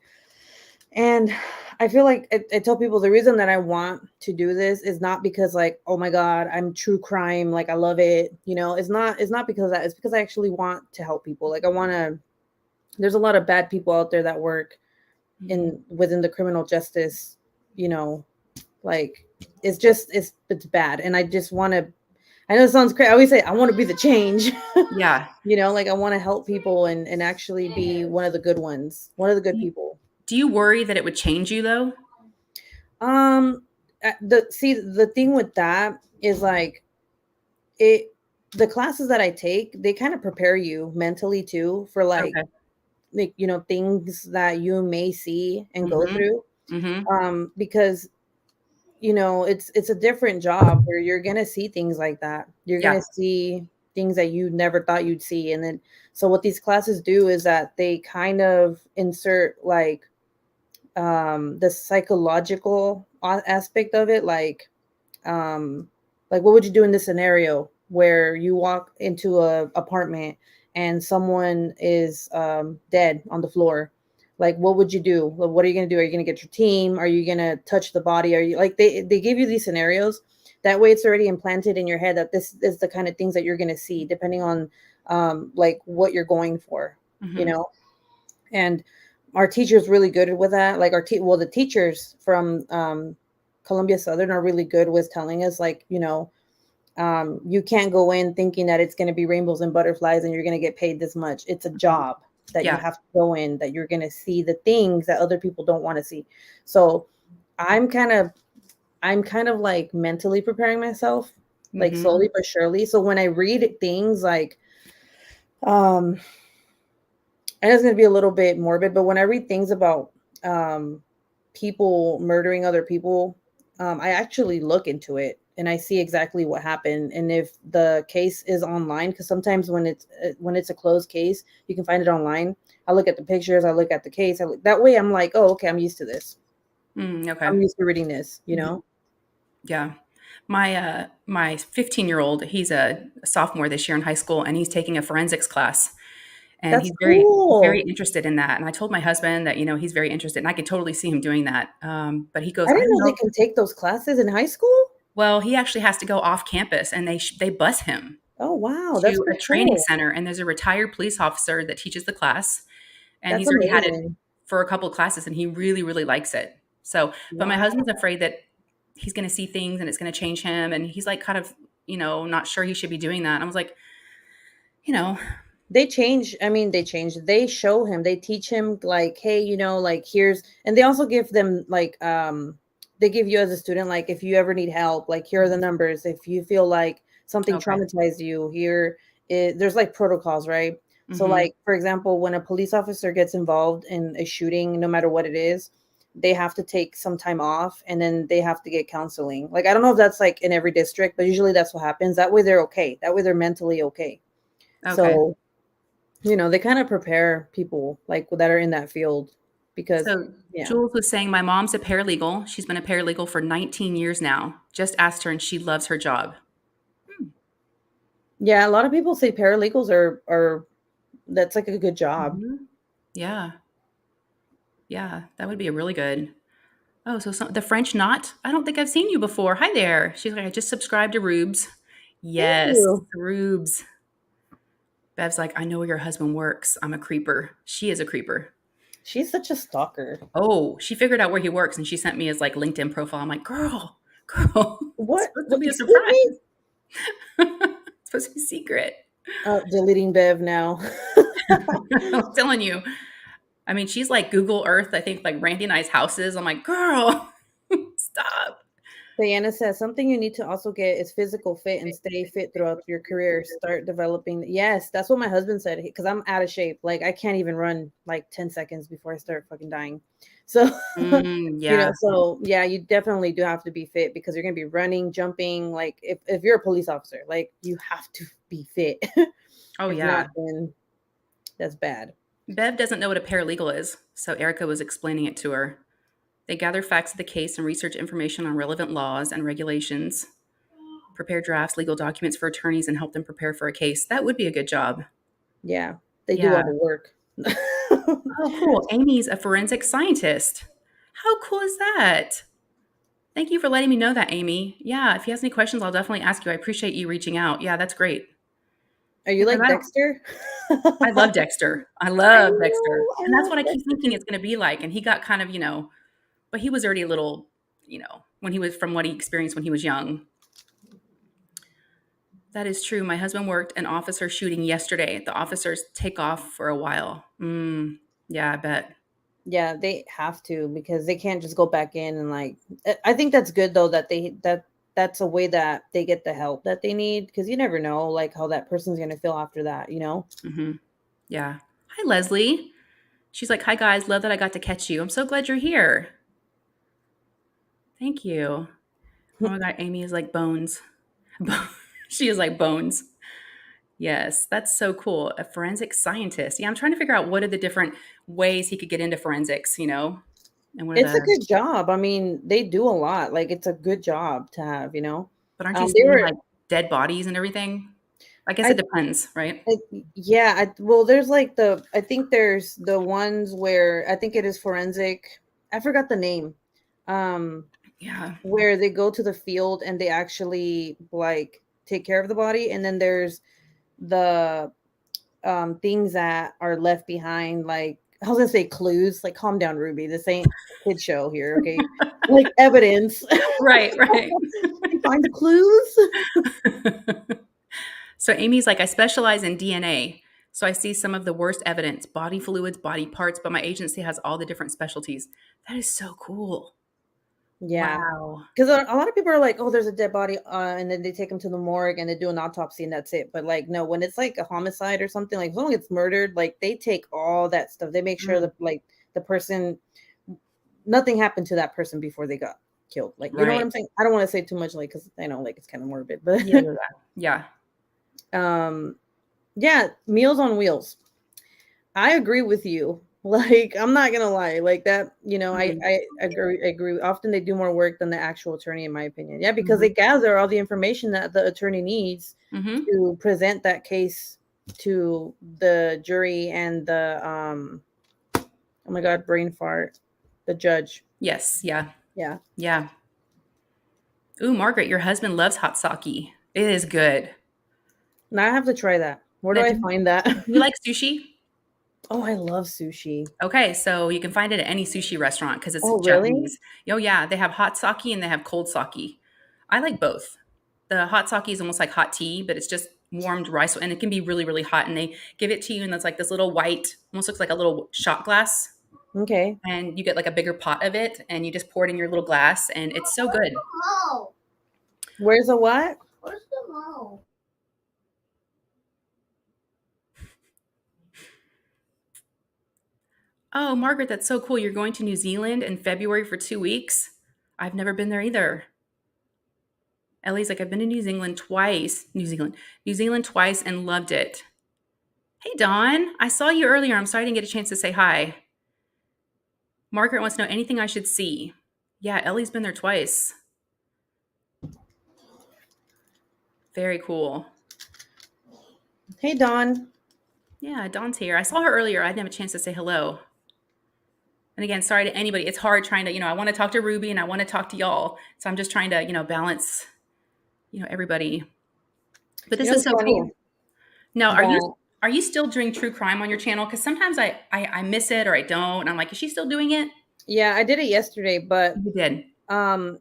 and I feel like I tell people the reason that I want to do this is not because like, oh my God, I'm true crime. Like I love it. It's not because of that. It's because I actually want to help people. Like there's a lot of bad people out there that work within the criminal justice, like it's bad. And I I know it sounds crazy. I always say I want to be the change. Yeah. Like I want to help people and actually be one of the good ones, one of the good people. Do you worry that it would change you though? Um, the thing with that is like it. The classes that I take, they kind of prepare you mentally too for like Okay. things that you may see and go Mm-hmm. through. Mm-hmm. Because it's a different job where you're gonna see things like that. You're Yeah. gonna see things that you never thought you'd see. And then so what these classes do is that they kind of insert the psychological aspect of it, like what would you do in this scenario where you walk into a apartment and someone is dead on the floor? Like what would you do? What are you going to do? Are you going to get your team? Are you going to touch the body? Are you like they give you these scenarios, that way it's already implanted in your head that this is the kind of things that you're going to see depending on like what you're going for, you Mm-hmm. know and our teacher's really good with that. Like the teachers from Columbia Southern are really good with telling us, like, you can't go in thinking that it's going to be rainbows and butterflies and you're going to get paid this much. It's a job that you Yeah. have to go in, that you're going to see the things that other people don't want to see. So I'm kind of like mentally preparing myself, like Mm-hmm. slowly but surely. So when I read things like um and it's going to be a little bit morbid, but when I read things about um, people murdering other people, I actually look into it and I see exactly what happened. And if the case is online, because sometimes when it's a closed case, you can find it online. I look at the pictures, I look at the case. That way, I'm like, oh, okay, I'm used to this. Okay. I'm used to reading this. Yeah. My 15-year-old, he's a sophomore this year in high school, and he's taking a forensics class. And That's he's very cool. interested in that. And I told my husband that, he's very interested, and I could totally see him doing that. But he goes, I I didn't don't know they know. can take those classes in high school. Well, he actually has to go off campus, and they bus him Oh wow, that's to so a training cool. center, and there's a retired police officer that teaches the class, and That's he's already had it amazing. for a couple of classes, and he really, really likes it. So, but my Wow. husband's afraid that he's going to see things and it's going to change him, and he's like kind of, not sure he should be doing that. And I was like, you know, They change. I mean, they show him, they teach him, like, hey, like, here's, and they also give them like they give you as a student, like, if you ever need help, like, here are the numbers. If you feel like something okay, traumatized you, there's like protocols, right? So hmm, like, for example, when a police officer gets involved in a shooting, no matter what it is, they have to take some time off and then they have to get counseling. Like, I don't know if that's like in every district, but usually that's what happens. That way they're okay, that way they're mentally okay. okay. So they kind of prepare people like that are in that field because So yeah. Jules was saying, my mom's a paralegal. She's been a paralegal for 19 years now. Just asked her, and she loves her job. Yeah, a lot of people say paralegals are that's like a good job. Hmm. Yeah, yeah, that would be a really good. Oh, so the French knot? I don't think I've seen you before. Hi there. She's like, I just subscribed to Rubes. Thank Yes, you. Rubes. Bev's like, I know where your husband works. I'm a creeper. She is a creeper. She's such a stalker. Oh, she figured out where he works, and she sent me his like LinkedIn profile. I'm like, girl, it's What? supposed to be a Excuse surprise. me? It's supposed to be secret. Deleting Bev now. I'm telling you. I mean, she's like Google Earth, I think, like Randy and I's houses. I'm like, girl, stop. Diana says something you need to also get is physical fit and stay fit throughout your career. Start developing. Yes, that's what my husband said, because I'm out of shape. Like, I can't even run like 10 seconds before I start fucking dying. So, Yeah. so yeah, you definitely do have to be fit because you're going to be running, jumping. Like, if you're a police officer, like, you have to be fit. Oh, If not, yeah. then that's bad. Bev doesn't know what a paralegal is, so Erica was explaining it to her. They gather facts of the case and research information on relevant laws and regulations, prepare drafts, legal documents for attorneys, and help them prepare for a case. That would be a good job. Yeah, they do Yeah. all the work. Oh, cool. Amy's a forensic scientist. How cool is that? Thank you for letting me know that, Amy. Yeah, if he has any questions, I'll definitely ask you. I appreciate you reaching out. Yeah, that's great. Are you Yeah, 'cause like Dexter? I love Dexter. I I love Dexter. know. I And that's love what I keep thinking Dexter. it's gonna be like, and he got kind of, but he was already a little, when he was from what he experienced when he was young. That is true. My husband worked an officer shooting yesterday. The officers take off for a while. Yeah, I bet. Yeah, they have to because they can't just go back in and like I think that's good though that that's a way that they get the help that they need because you never know like how that person's going to feel after that, you know? Hmm. Yeah. Hi, Leslie. She's like, hi, guys. Love that I got to catch you. I'm so glad you're here. Thank you. Oh my God. Amy is like bones. She is like bones. Yes, that's so cool. A forensic scientist. Yeah, I'm trying to figure out what are the different ways he could get into forensics, and what are It's a the, good job. I mean, they do a lot. Like it's a good job to have, you know. but aren't you They seeing were like dead bodies and everything? I guess I, it depends, right? I yeah, well there's like I think there's the ones where I think it is forensic. I forgot the name. Um Yeah. where they go to the field and they actually like take care of the body and then there's the things that are left behind like I was gonna say clues like calm down Ruby, this ain't a kid show here, okay, like evidence. Right, right. You find the clues. So Amy's like, I specialize in DNA. So I see some of the worst evidence, body fluids, body parts, but my agency has all the different specialties. That is so cool. Yeah, Wow. because a lot of people are like, oh there's a dead body and then they take them to the morgue and they do an autopsy and that's it, but like no, when it's like a homicide or something, like if someone gets murdered, like they take all that stuff, they make sure Mm, that like the person, nothing happened to that person before they got killed, like you know what right. I'm saying. I don't want to say too much like because I know like it's kind of morbid, but Yeah, yeah, yeah. um yeah, Meals on Wheels, I agree with you. Like, I'm not gonna lie, like that, you know, Mhm, I agree. Often they do more work than the actual attorney, in my opinion. Yeah, because mhm, they gather all the information that the attorney needs mhm. to present that case to the jury and the oh my god, brain fart, the judge. Yes, yeah, Yeah. yeah. Ooh, Margaret, your husband loves hot sake. It is good. Now I have to try that. Where do Now, I do find that? you like sushi? Oh, I love sushi. Okay, so you can find it at any sushi restaurant because it's Oh, really? Japanese. Oh yeah, they have hot sake and they have cold sake. I like both. The hot sake is almost like hot tea, but it's just warmed rice, and it can be really, really hot. And they give it to you, and it's like this little white, almost looks like a little shot glass, Okay. and you get like a bigger pot of it, and you just pour it in your little glass, and it's so good. Mo. Where's the what? Where's the mo? Oh, Margaret, that's so cool. You're going to New Zealand in February for 2 weeks. I've never been there either. Ellie's like, I've been to New Zealand twice. New Zealand twice and loved it. Hey, Dawn, I saw you earlier. I'm sorry I didn't get a chance to say hi. Margaret wants to know anything I should see. Yeah, Ellie's been there twice. Very cool. Hey, Dawn. Yeah, Dawn's here. I saw her earlier. I didn't have a chance to say hello. And again, sorry to anybody. It's hard trying to, I want to talk to Ruby and I want to talk to y'all. So I'm just trying to, balance, everybody. But this You know, is it's so funny cool. Now, that are you still doing true crime on your channel? Because sometimes I miss it or I don't. And I'm like, is she still doing it? yeah, I did it yesterday, but You did. um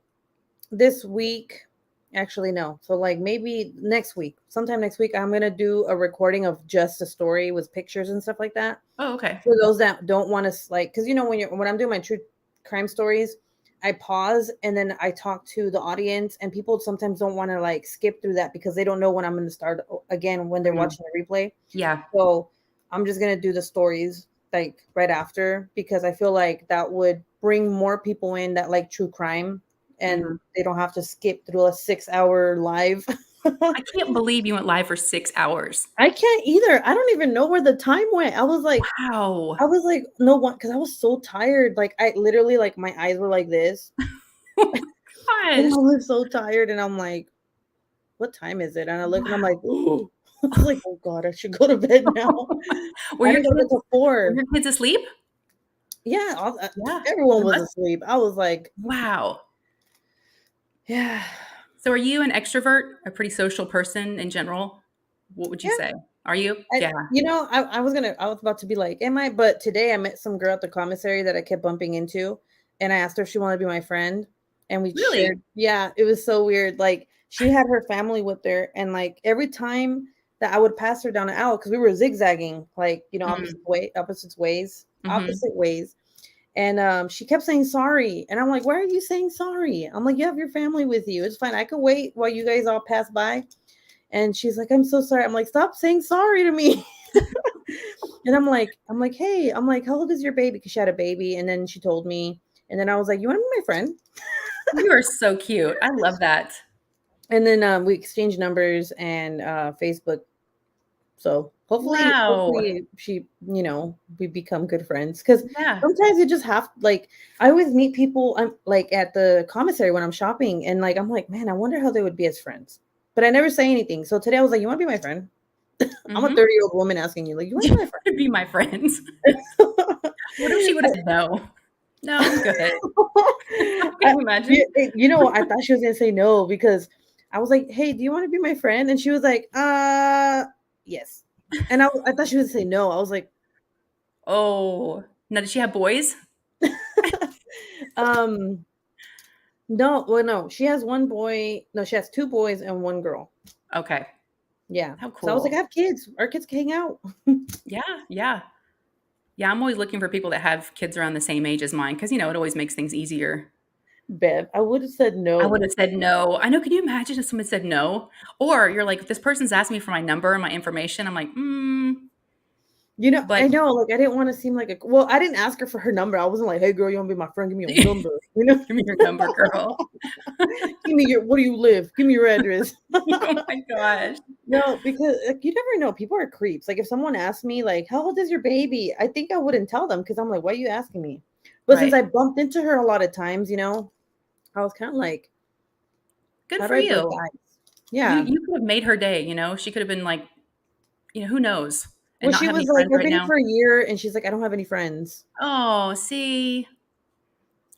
this week, actually no, so like maybe next week, sometime next week, I'm gonna do a recording of just a story with pictures and stuff like that Oh, okay. for those that don't want to like, because you know when I'm doing my true crime stories, I pause and then I talk to the audience, and people sometimes don't want to like skip through that because they don't know when I'm going to start again when they're Mm, watching the replay. yeah. So I'm just gonna do the stories like right after because I feel like that would bring more people in that like true crime and Mhm. they don't have to skip through a 6 hour live. I can't believe you went live for 6 hours. I can't either. I don't even know where the time went. Wow. I was like, no one, because I was so tired. Like I literally like my eyes were like this. And Gosh. I was so tired and I'm like, what time is it? And I look and I'm like, ooh. I was like, oh God, I should go to bed now. Were I your didn't go to bed kids till were 4. your kids asleep? Yeah, Yeah. everyone It was must asleep. I was like, wow. yeah, So are you an extrovert, a pretty social person in general? What would you yeah. say? Are you? Yeah. I was about to be like, am I? But today I met some girl at the commissary that I kept bumping into, and I asked her if she wanted to be my friend, and we Really? shared. Yeah, it was so weird. Like she had her family with her, and like every time that I would pass her down the aisle, because we were zigzagging, like, you know, Mm-hmm. opposite ways. And she kept saying sorry. And I'm like, why are you saying sorry? I'm like, you have your family with you. It's fine. I could wait while you guys all pass by. And she's like, I'm so sorry. I'm like, stop saying sorry to me. And hey, I'm like, how old is your baby? Because she had a baby. And then she told me. And then I was like, you want to be my friend? You are so cute. I love that. And then we exchanged numbers and Facebook. So Wow. hopefully she, you know, we become good friends. Because Yeah. sometimes you just have, like, I always meet people, I'm like at the commissary when I'm shopping, and like I'm like, man, I wonder how they would be as friends. But I never say anything. So today I was like, you want to be my friend? I'm a Mm-hmm. 30-year-old woman asking you, like, you want to be my friend? Be my friends. What if she would have said no? No, I'm good. Can I- you imagine? you know, I thought she was gonna say no, because I was like, hey, do you want to be my friend? And she was like, yes. And I thought she was gonna say no. I was like, Oh, now does she have boys? um, no, well, no, she has one boy. No, she has two boys and one girl. Okay. Yeah. How So I was like, I cool. have kids. Our kids can hang out. Yeah, yeah. Yeah, I'm always looking for people that have kids around the same age as mine because, it always makes things easier. Bev, I would have said I would no. have said no. I know. Can you imagine if someone said no? Or you're like, this person's asking me for my number and my information. I'm like, You know, but I know, like, I didn't want to seem like well, I didn't ask her for her number. I wasn't like, hey, girl, you want to be my friend? Give me your give number. You know, me your number, girl. give me where do you live? Give me your address. Oh my gosh. No, because like, you never know. People are creeps. Like if someone asked me, like, how old is your baby? I think I wouldn't tell them because I'm like, why are you asking me? But since Right. I bumped into her a lot of times, you know, I was kind of like, Good how do for I break you. the ice? You Yeah. you could have made her day, She could have been like, who knows? And Well, not she have was any like, friends I've right been here now. for a year, and she's like, I don't have any friends. Oh, see.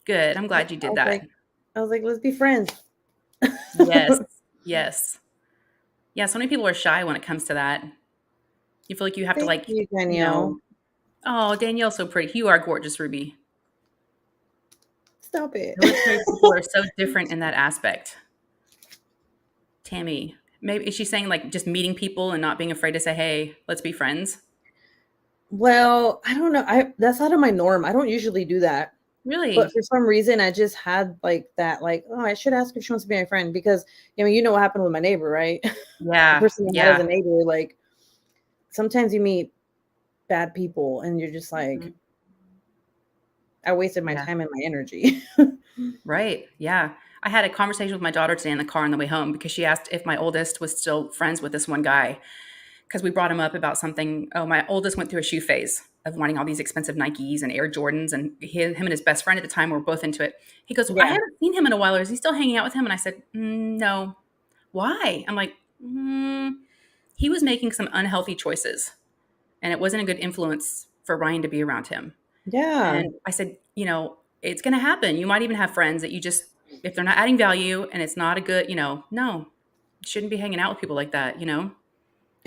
Good. I'm glad you I did was that. like, let's be friends. Yes. Yes. Yeah, so many people are shy when it comes to that. You feel like you have to Thank like, you, you Danielle. know, oh, Danielle's so pretty. You are gorgeous, Ruby. Stop it. Military people are so different in that aspect. Tammy, maybe is she saying like just meeting people and not being afraid to say, "Hey, let's be friends"? Well, I don't know. I That's out of my norm. I don't usually do that. But Really? for some reason, I just had like that, like, oh, I should ask if she wants to be my friend because, you know what happened with my neighbor, right? The Yeah. person I had as a Yeah. neighbor, like, sometimes you meet bad people and you're just like, Mhm. I wasted my Yeah. time and my energy. Right. Yeah. I had a conversation with my daughter today in the car on the way home because she asked if my oldest was still friends with this one guy because we brought him up about something. Oh, my oldest went through a shoe phase of wanting all these expensive Nikes and Air Jordans, and him and his best friend at the time were both into it. He goes, "I Yeah. haven't seen him in a while. Is he still hanging out with him?" And I said, "No." Why? I'm like, he was making some unhealthy choices, and it wasn't a good influence for Ryan to be around him. Yeah. And I said, it's going to happen. You might even have friends that you just, if they're not adding value and it's not a good, no, you shouldn't be hanging out with people like that. And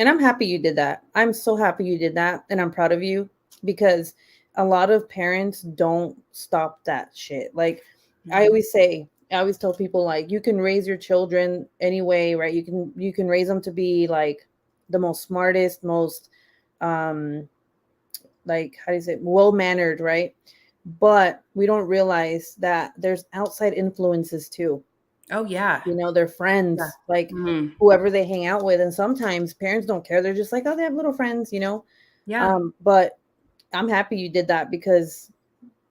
I'm happy you did that. I'm so happy you did that. And I'm proud of you because a lot of parents don't stop that shit. Like Mhm. I always tell people, like, you can raise your children anyway, right? You can raise them to be like the most smartest, most um like, how do you say, well mannered, right? But we don't realize that there's outside influences too. Oh, yeah. Their Yeah. friends, like Mhm. whoever they hang out with. And sometimes parents don't care. They're just like, oh, they have little friends. Yeah. But I'm happy you did that because,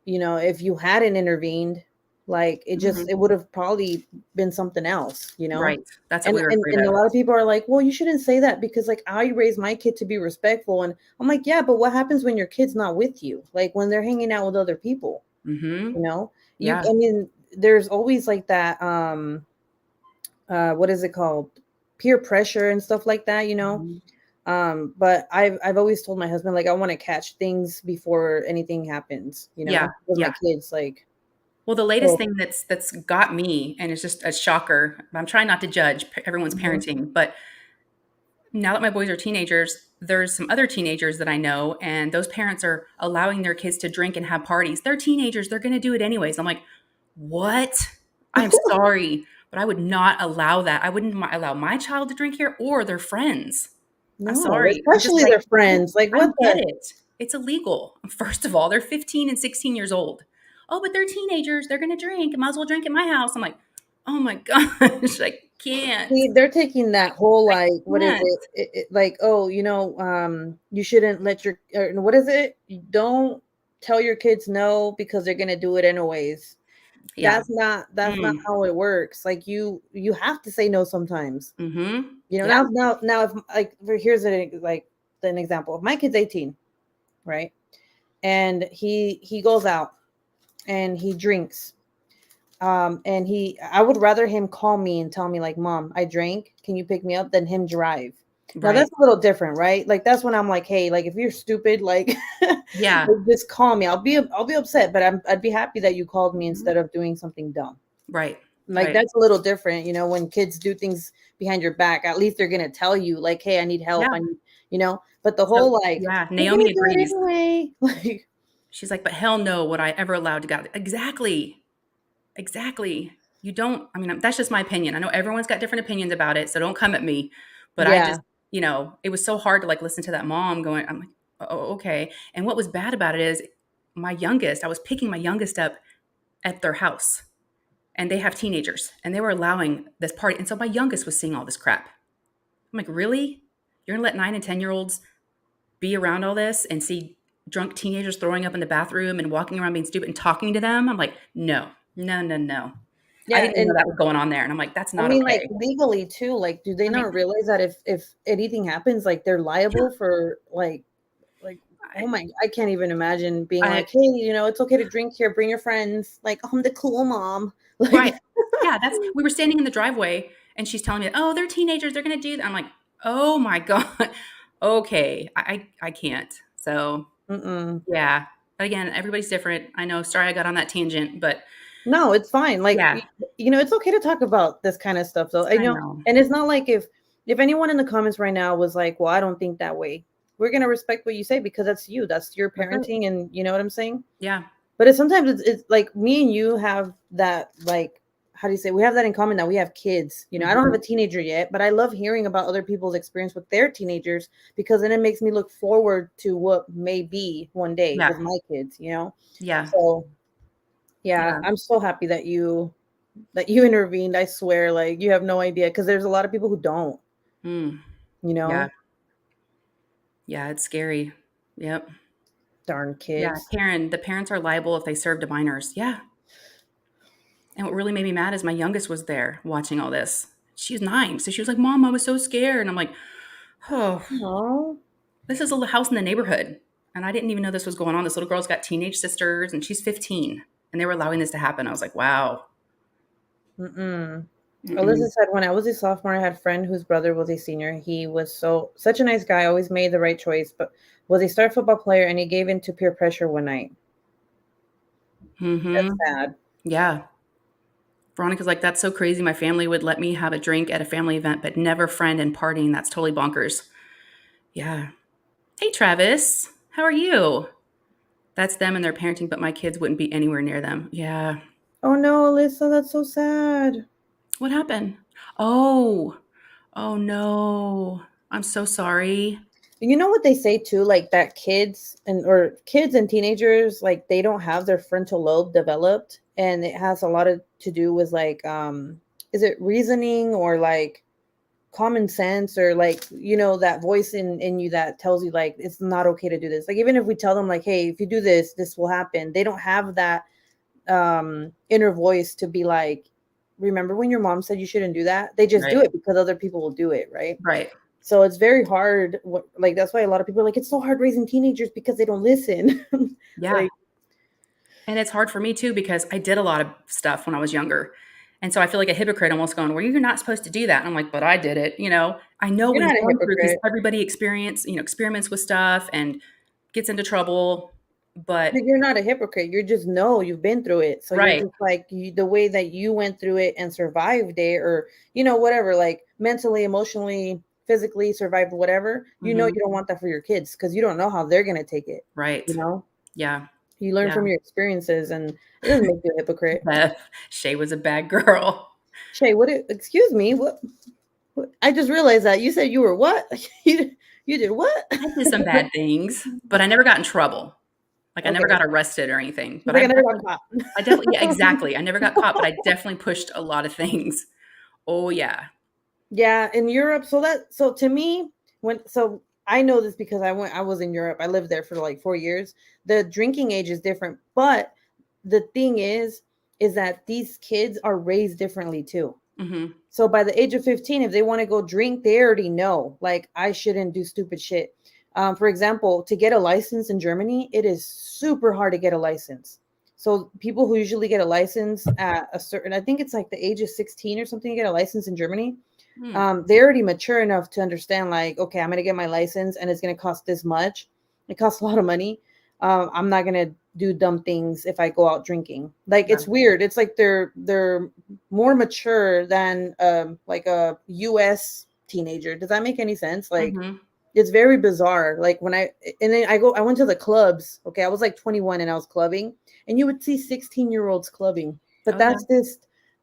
if you hadn't intervened, like Mhm. it would have probably been something else. Right. That's what And, we were and afraid and a of. lot of people are like, well, you shouldn't say that because like I raised my kid to be respectful. And I'm like, yeah, but what happens when your kid's not with you? Like when they're hanging out with other people, Mhm. you know? Yeah. I mean, there's always like that what is it called, peer pressure and stuff like that. Mhm. But I've always told my husband, like, I want to catch things before anything happens, Yeah. with my Yeah. kids, like. Well, the latest So thing that's got me, and it's just a shocker. I'm trying not to judge everyone's mhm. parenting, but now that my boys are teenagers, there's some other teenagers that I know, and those parents are allowing their kids to drink and have parties. They're teenagers, they're going to do it anyways. I'm like, what? I'm sorry, but I would not allow that. I wouldn't allow my child to drink here or their friends. I'm sorry. I'm just especially like, their friends. Like, I what get the? it. It's illegal. First of all, they're 15 and 16 years old. Oh, but they're teenagers. They're going to drink. Might as well drink at my house. I'm like, oh my gosh, I can't. See, they're taking that whole I like, what is can't. it? Like, oh, you shouldn't let your, or what is it? You don't tell your kids no because they're gonna do it anyways. Yeah. That's not how it works. Like you have to say no sometimes. Mm-hmm. You know, Yeah. now if like here's an example. If my kid's 18, right? And he goes out and he drinks. And I would rather him call me and tell me like, Mom, I drank, can you pick me up, than him drive. Now Right. that's a little different, right? Like that's when I'm like, hey, like if you're stupid, like, Yeah. like, just call me. I'll be upset, but I'd be happy that you called me Mhm. instead of doing something dumb. Right. Like Right. that's a little different, when kids do things behind your back, at least they're gonna tell you, like, hey, I need help. Yeah. I need. But the So, whole like, yeah, we're gonna Naomi do it agrees. anyway. Like, She's like, but hell no, would I ever allow to go? Exactly. Exactly. You don't, I mean, that's just my opinion. I know everyone's got different opinions about it, so don't come at me. But I yeah. just, it was so hard to like listen to that mom going, I'm like, oh, okay. And what was bad about it is I was picking my youngest up at their house and they have teenagers and they were allowing this party. And so my youngest was seeing all this crap. I'm like, really? You're gonna let 9 and 10-year-olds be around all this and see drunk teenagers throwing up in the bathroom and walking around being stupid and talking to them? I'm like, no, no, no, no. I Yeah, didn't even know and that was going on there. And I'm like, that's I not mean, like okay. legally too. Like, do they I mean, not realize that if anything happens, like they're yeah, liable for like oh my, I can't even imagine being I like, hey, it's okay to drink here, bring your friends. Like, I'm the cool mom. right. Like, Yeah, we were standing in the driveway and she's telling me, oh, they're teenagers, they're gonna do that. I'm like, oh my God. Okay. I can't. So mm-mm. yeah. But again, everybody's different. I know, sorry I got on that tangent, but No, it's fine. Like, yeah, it's okay to talk about this kind of stuff, though. I I know, know. and it's not like if anyone in the comments right now was like, well, I don't think that way. We're gonna respect what you say because that's you. That's your That's it. parenting, and you know what I'm saying. Yeah. But it's like me and you have that, like, how do you say, we have that in common, that we have kids. I don't have Mhm. a teenager yet, but I love hearing about other people's experience with their teenagers, because then it makes me look forward to what may be one day Yeah. with my kids. Yeah. So yeah, Yeah. I'm so happy that you intervened. I swear, like, you have no idea, because there's a lot of people who don't, Mm. you Yeah. know Yeah. It's scary. Yep. darn Yeah. kids. Karen, the parents are liable if they serve to minors. Yeah. And what really made me mad is my youngest was there watching all this. She was 9. So she was like, Mom, I was so scared. And I'm like, oh, Oh, this is a house in the neighborhood. And I didn't even know this was going on. This little girl's got teenage sisters and she's 15. And they were allowing this to happen. I was like, wow. mm-mm. Alyssa Mm-mm. said, when I was a sophomore, I had a friend whose brother was a senior. He was such a nice guy, always made the right choice, but was a star football player, and he gave in to peer pressure one night. That's Mm-hmm. sad. Yeah. Veronica's like, that's so crazy. My family would let me have a drink at a family event, but never friend and partying. That's totally bonkers. Yeah. Hey, Travis. How are you? That's them and their parenting, but my kids wouldn't be anywhere near them. Yeah. Oh no, Alyssa, that's so sad. What happened? Oh. Oh no. I'm so sorry. You know what they say too, like that kids and teenagers, like they don't have their frontal lobe developed, and it has a lot to do with like, is it reasoning or like common sense, or like, that voice in you that tells you like it's not okay to do this. Like, even if we tell them like, hey, if you do this, this will happen, they don't have that inner voice to be like, remember when your mom said you shouldn't do that? They just Right. do it because other people will do it, right? Right. So it's very hard. Like, that's why a lot of people are like, it's so hard raising teenagers because they don't listen. Yeah. Like, And it's hard for me too because I did a lot of stuff when I was younger. And so I feel like a hypocrite almost going, well, you're not supposed to do that. And I'm like, but I did it. I know what you're he's not a going through because hypocrite. everybody experiments with stuff and gets into trouble. But You're not a hypocrite. You just know you've been through it. So you're right. just like, the way that you went through it and survived it, or, whatever, like mentally, emotionally, physically survived whatever, you Hmm. don't want that for your kids, because you don't know how they're going to take it. Right. Yeah. You learn Yeah. from your experiences, and it doesn't make you a hypocrite. Beth, Shay was a bad girl. Shay, excuse me, what? I just realized that you said you were what? You did what? I did some bad things, but I never got in trouble. Like I never Okay. got arrested or anything. She's But like, I never got caught. I definitely, yeah, exactly. I never got caught, but I definitely pushed a lot of things. Oh yeah. Yeah, in Europe. So to me, so I know this because I was in Europe. I lived there for like 4 years. The drinking age is different, but the thing is that these kids are raised differently too. Mm-hmm. So by the age of 15, if they want to go drink, they already know, like, I shouldn't do stupid shit. For example, to get a license in Germany, it is super hard to get a license. So people who usually get a license at a certain, I think it's like the age of 16 or something to get a license in Germany. They're already mature enough to understand, like, okay, I'm going to get my license and it's going to cost this much. It costs a lot of money. I'm not going to do dumb things if I go out drinking. Like, Yeah. it's weird. It's like they're more mature than like a US teenager. Does that make any sense? Like, Mm-hmm. it's very bizarre. Like when I went to the clubs. Okay, I was like 21 and I was clubbing, and you would see 16-year-olds clubbing. But Oh,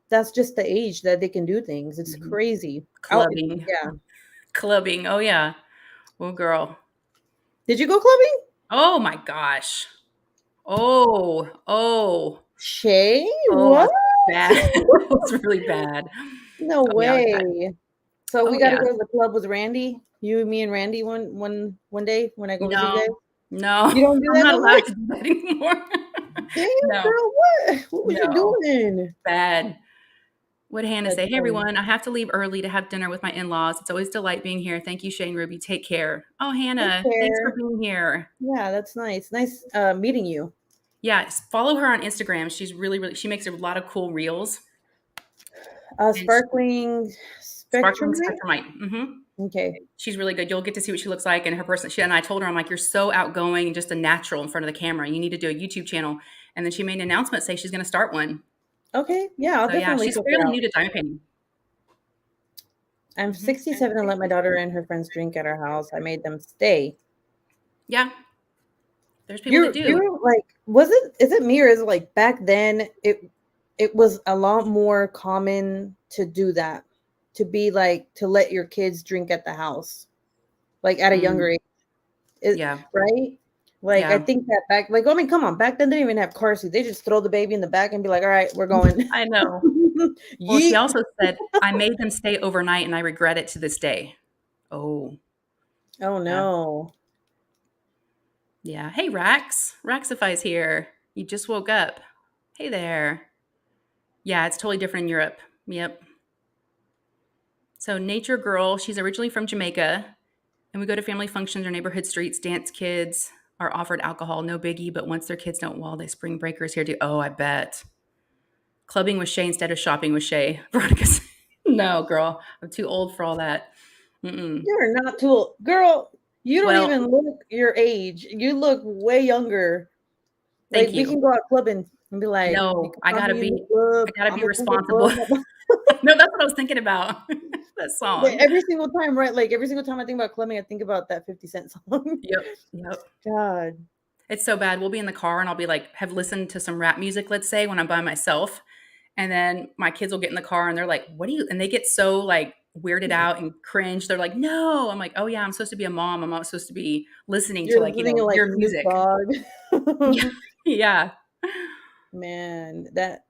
that's just the age that they can do things. It's Mhm. crazy. Clubbing. Yeah. Clubbing. Oh yeah. Oh girl. Did you go clubbing? Oh my gosh. Oh. Shay, Oh, it what? was bad. It was really bad. No Oh yeah, it was bad. way. So we Oh got to yeah. go to the club with Randy. You, me, and Randy one day when I go visit you guys. No, You don't do I'm that not no more? allowed to do that anymore. Damn, No, girl, what? What was you no, doing? bad. What did Hannah That's say? Hey funny. everyone, I have to leave early to have dinner with my in-laws. It's always a delight being here. Thank you, Shane Ruby. Take care. Oh, Take Hannah, thanks for care. being here. Yeah, that's nice. Nice meeting you. Yeah, follow her on Instagram. She's really, she makes a lot of cool reels. And Sparkling Sparkling Spectrum Light? Spectrum Light. Mm-hmm. Okay. She's really good. You'll get to see what she looks like and her person. And I told her, I'm like, you're so outgoing and just a natural in front of the camera. You need to do a YouTube channel. And then she made an announcement say she's going to start one. Okay. Yeah, I'll So yeah, definitely she's check it fairly out. new to diamond painting. I'm 67 and let my daughter and her friends drink at our house. I made them stay. Yeah. There's people that do. You're like, is it me or is it like back then it was a lot more common to do that, to be like, to let your kids drink at the house, like at a younger age. Yeah. Right? Like, Yeah. I think that I mean, come on, back then they didn't even have car seats. They just throw the baby in the back and be like, all right, we're going. I know. Well, she also said, I made them stay overnight and I regret it to this day. Oh. Oh no. Yeah. Hey, Rax. Raxify's here. You just woke up. Hey there. Yeah, it's totally different in Europe. Yep. So Nature Girl, she's originally from Jamaica. And we go to family functions or neighborhood streets. Dance kids are offered alcohol, no biggie. But once their kids don't, well, they spring breakers here too. Oh, I bet. Clubbing with Shay instead of shopping with Shay. Veronica said, no, girl. I'm too old for all that. Mm-mm. You're not too old. Girl, you don't Well, even look your age. You look way younger. Like, thank we you. can go out clubbing and be like, you No, can I find gotta me in be the club. I gotta I'm be gonna do the responsible. club. No, that's what I was thinking about. That song. Every single time, right? Like, every single time I think about clubbing, I think about that 50 Cent song. Yep. God. It's so bad. We'll be in the car and I'll be like, have listened to some rap music, let's say, when I'm by myself. And then my kids will get in the car and they're like, what do you, and they get so like weirded out and cringe. They're like, no. I'm like, oh yeah, I'm supposed to be a mom. I'm not supposed to be listening to You're like, listening to like your Snoop music. Dogg. Yeah. Man, that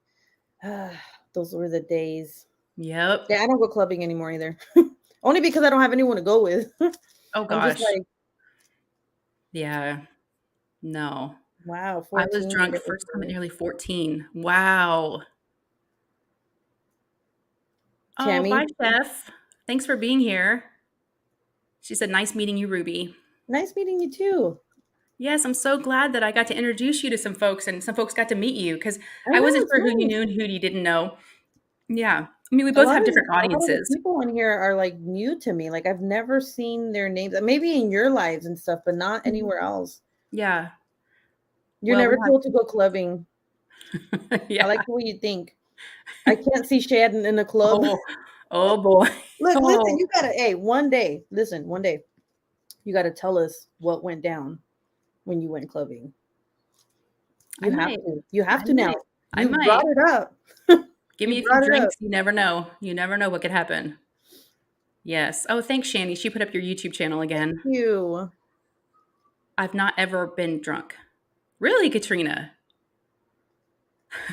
those were the days. Yep. Yeah, I don't go clubbing anymore either. Only because I don't have anyone to go with. Oh I'm just gosh. like, Yeah. No. wow, I was 14. drunk first time at nearly 14. Wow. Oh, Tammy, bye, Chef. Thanks for being here. She said, nice meeting you, Ruby. nice meeting you too. Yes, I'm so glad that I got to introduce you to some folks and some folks got to meet you because I I know, wasn't it's sure who you nice. knew and who you didn't know. Yeah. I mean, we A both lot have of different the audiences. people in here are like new to me. Like, I've never seen their names. Maybe in your lives and stuff, but not anywhere else. Yeah. You're Well, never told to go clubbing. yeah. I like the way you think. I can't see Shad in a club. Oh boy. Look, Oh. listen, you gotta, hey, one day, you gotta tell us what went down when you went clubbing. You have to now. I You might. brought it up. Give You me a few brought it up. drinks. You never know. You never know what could happen. Yes. Oh, thanks, Shani. She put up your YouTube channel again. You. I've not ever been drunk. Really, Katrina?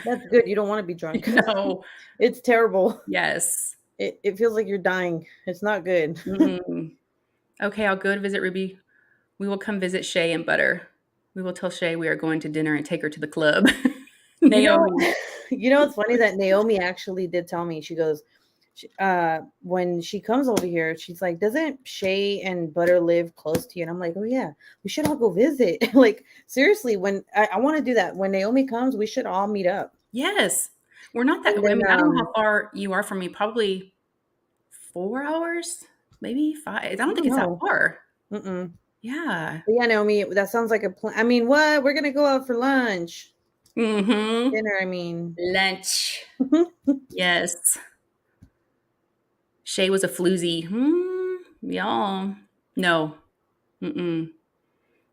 That's good. You don't want to be drunk. No. It's terrible. Yes. It feels like you're dying. It's not good. Mm-mm. Okay, I'll go to visit Ruby. We will come visit Shay and Butter. We will tell Shay we are going to dinner and take her to the club. Naomi. You know, it's funny that Naomi actually did tell me. She goes, when she comes over here, she's like, "Doesn't Shay and Butter live close to you?" And I'm like, "Oh yeah, we should all go visit." Like seriously, when I want to do that. When Naomi comes, we should all meet up. Yes. We're not that. And then, I mean, I don't know how far you are from me. Probably 4 hours, maybe 5. I don't think it's that know. far. Mm-mm. Yeah. But yeah, Naomi, that sounds like a plan. I mean, what? We're gonna go out for lunch, Mm-hmm. dinner. I mean, Lunch. Yes. Shay was a floozy. Y'all. No. Mm-mm.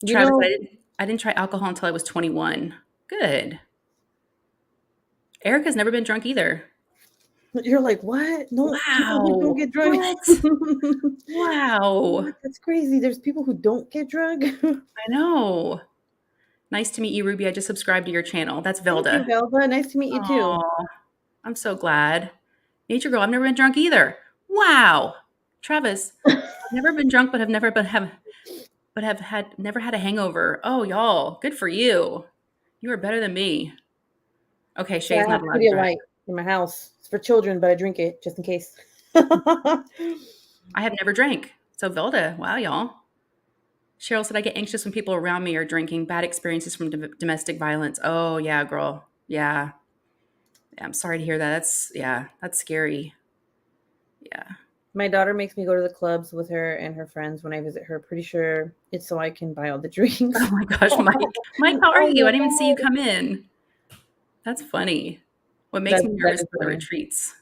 you Travis, know, I didn't try alcohol until I was 21. Good. Erica's never been drunk either. you're like, what? No, people who Wow. don't get drunk. Wow. What? That's crazy. There's people who don't get drunk. I know. Nice to meet you, Ruby. I just subscribed to your channel. That's Thank you, Velda. Velva. Nice to meet you too. Aw, I'm so glad. Nature girl, I've never been drunk either. Wow. Travis, I've never been drunk, but have never had a hangover. Oh, y'all, good for you. You are better than me. Okay, So I Shay's not have allowed to drive. Pedialyte in my house. It's for children, but I drink it just in case. I have never drank. So Velda, wow, y'all. Cheryl said, I get anxious when people around me are drinking. Bad experiences from domestic violence. Oh, yeah, girl. Yeah. I'm sorry to hear that. That's scary. Yeah. My daughter makes me go to the clubs with her and her friends when I visit her. Pretty sure it's so I can buy all the drinks. Oh my gosh, Mike. Mike, how are you? I didn't even see you come in. That's funny. What makes me nervous is for the funny. retreats.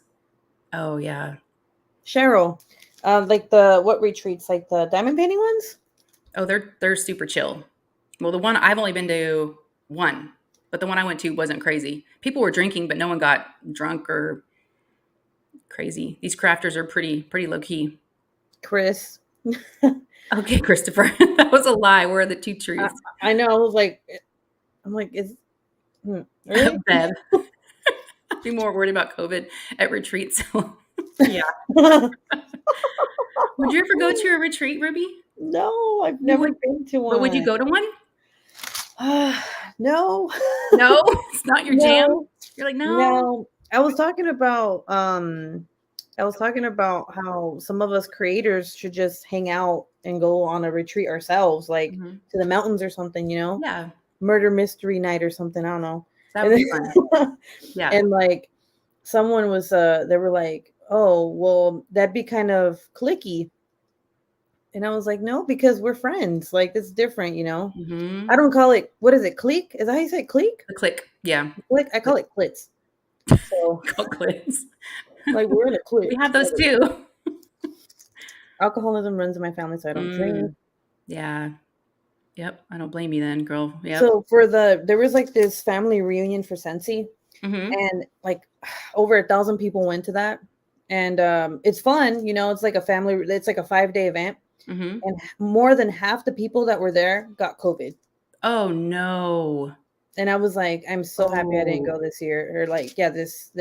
Oh, yeah. Cheryl, like what retreats? Like the diamond painting ones? Oh, they're super chill. Well, the one I've only been to one, but the one I went to wasn't crazy. People were drinking, but no one got drunk or crazy. These crafters are pretty low key. Chris. Okay, Christopher, that was a lie. Where are the two trees? I know. I was like, I'm like, really? Bev. I'd be more worried about COVID at retreats. Yeah. Would you ever go to a retreat, Ruby? No, I've never been to one. But would you go to one? No. No, it's not your jam. You're like, no. I was talking about how some of us creators should just hang out and go on a retreat ourselves, like to the mountains or something, you know? Yeah. Murder mystery night or something. I don't know. That would be fun. Yeah. And like someone was they were like, oh, well, that'd be kind of cliquey. And I was like, no, because we're friends. Like, it's different, you know? Mm-hmm. I don't call it, what is it, clique? Is that how you say clique? The click. Yeah. Clique? I call it clits. So, Called clits. like, we're in a clique. We have those too. Alcoholism runs in my family, so I don't drink. Yeah. Yep. I don't blame you then, girl. Yep. So, there was like this family reunion for Scentsy. And like over 1,000 people went to that. And it's fun, you know, it's like a 5-day event. And more than half the people that were there got COVID. Oh no. And I was like, I'm so happy I didn't go this year, or like, yeah, this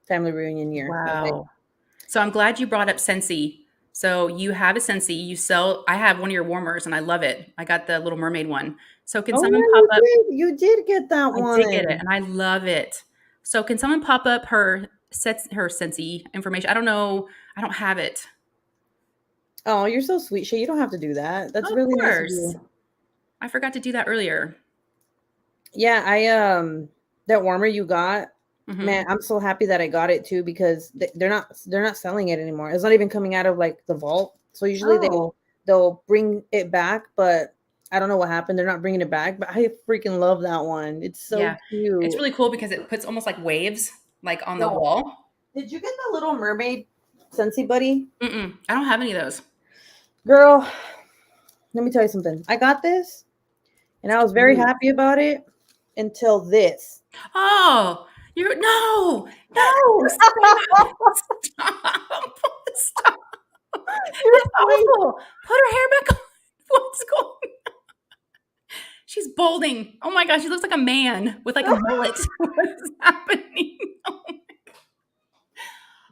family reunion year. Wow. Okay. So I'm glad you brought up Scentsy. So you have a Scentsy. I have one of your warmers and I love it. I got the little mermaid one. So can someone pop up? You did get that one. I did get it and I love it. So can someone pop up her Scentsy information? I don't know. I don't have it. Oh, you're so sweet, Shay. You don't have to do that. That's really nice of you. I forgot to do that earlier. Yeah, that warmer you got, man, I'm so happy that I got it too, because they're not selling it anymore. It's not even coming out of like the vault. So usually they'll bring it back, but I don't know what happened. They're not bringing it back, but I freaking love that one. It's so cute. It's really cool because it puts almost like waves like on the wall. Did you get the little mermaid Scentsy buddy? I don't have any of those. Girl, let me tell you something. I got this and I was very happy about it until this. Oh, No, stop, stop, stop. That's awful. Put her hair back on. What's going on? She's balding. Oh my gosh, she looks like a man with like a mullet. What is happening? Oh my God.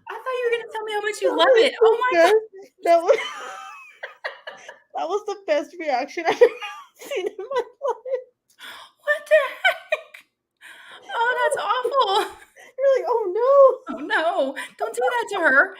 I thought you were gonna tell me how much you love it. Oh my God. That was that was the best reaction I've ever seen in my life. What the heck? Oh, that's awful. You're like, oh Oh no, don't do that to her.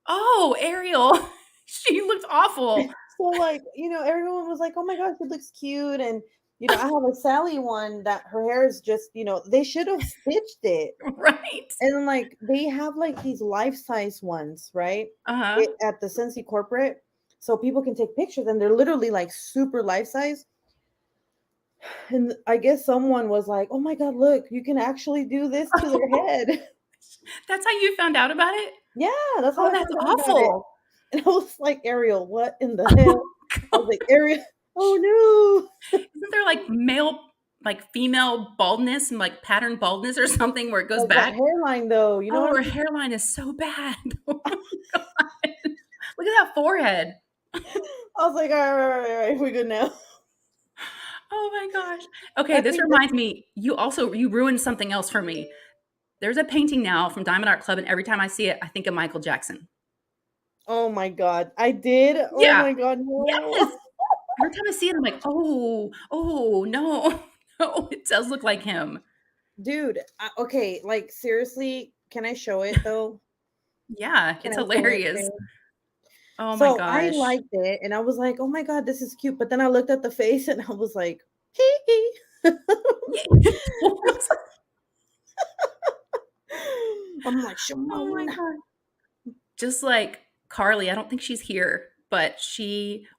Oh, Ariel. She looked awful. no. So like, everyone was like, oh my gosh, it looks cute. And I have a Sally one that her hair is just, they should have stitched it. Right. And then like they have like these life-size ones, right? Uh-huh. At the Scentsy corporate. So people can take pictures and they're literally like super life-size. And I guess someone was like, oh my God, look, you can actually do this to their head. That's how you found out about it? Yeah, that's how Oh, I that's found out about it. awful. And I was like, Ariel, what in the hell? I was like, Ariel, oh no. Isn't there like female baldness and like pattern baldness or something where it goes Like back? that hairline though, you know Oh, what her I mean? hairline is so bad. Oh my God. Look at that forehead. I was like, all right, we're good now. Oh my gosh. Okay, this reminds me, you ruined something else for me. There's a painting now from Diamond Art Club, and every time I see it, I think of Michael Jackson. Oh my God, I did. Yeah. Oh my God, no. Yes. Every time I see it, I'm like, oh, no. No, it does look like him. Dude, okay, like seriously, can I show it though? Yeah, it's hilarious. Oh my So I gosh. liked it, and I was like, oh my God, this is cute. But then I looked at the face, and I was like, hee hee. I'm like, Oh my Shimon. God. Just like Carly, I don't think she's here, but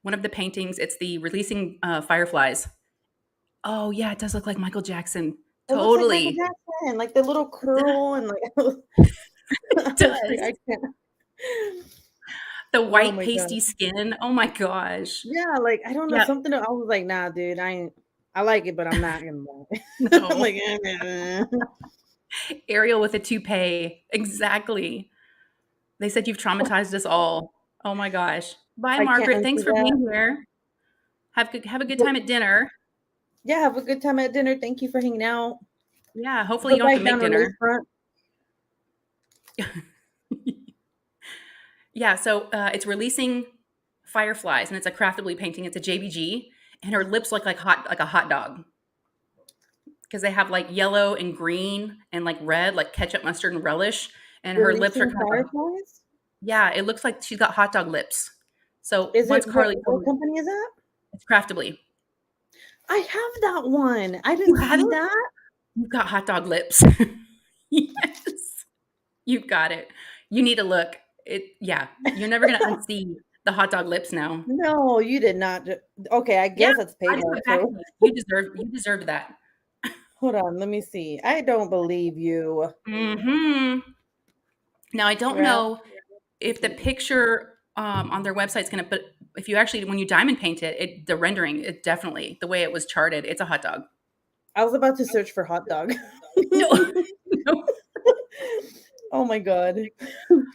one of the paintings, it's the releasing fireflies. Oh yeah, it does look like Michael Jackson. It looks like Michael Totally. Jackson, like the little curl and like It does. I can't. The white my pasty God. skin. Oh my gosh. Yeah, like I don't know, Yeah. something. I was like, nah, dude, I like it, but I'm not gonna buy it. No. I'm like, Ariel with a toupee. Exactly. They said you've traumatized us all. Oh my gosh. Bye, I can't Margaret. Thanks unsee for that. being here. Have a good time at dinner. Yeah, have a good time at dinner. Thank you for hanging out. Yeah, hopefully you don't have to make dinner. Yeah, so it's releasing fireflies, and it's a craftable painting. It's a JBG, and her lips look like a hot dog because they have like yellow and green and like red, like ketchup, mustard, and relish. And her lips are kind of fireflies. Yeah, it looks like she's got hot dog lips. So Is once it Carly, what company is that? it's Craftably. I have that one. I didn't see that. You've got hot dog lips. Yes, you've got it. You need to look. Yeah, you're never gonna unsee the hot dog lips now. No, you did not. Okay, I guess it's payback. So. You deserved that. Hold on, let me see. I don't believe you. Mm-hmm. Now I don't know if the picture on their website is gonna, but if you actually when you diamond paint it, the rendering, it definitely the way it was charted, it's a hot dog. I was about to search for hot dog. No. Oh my God.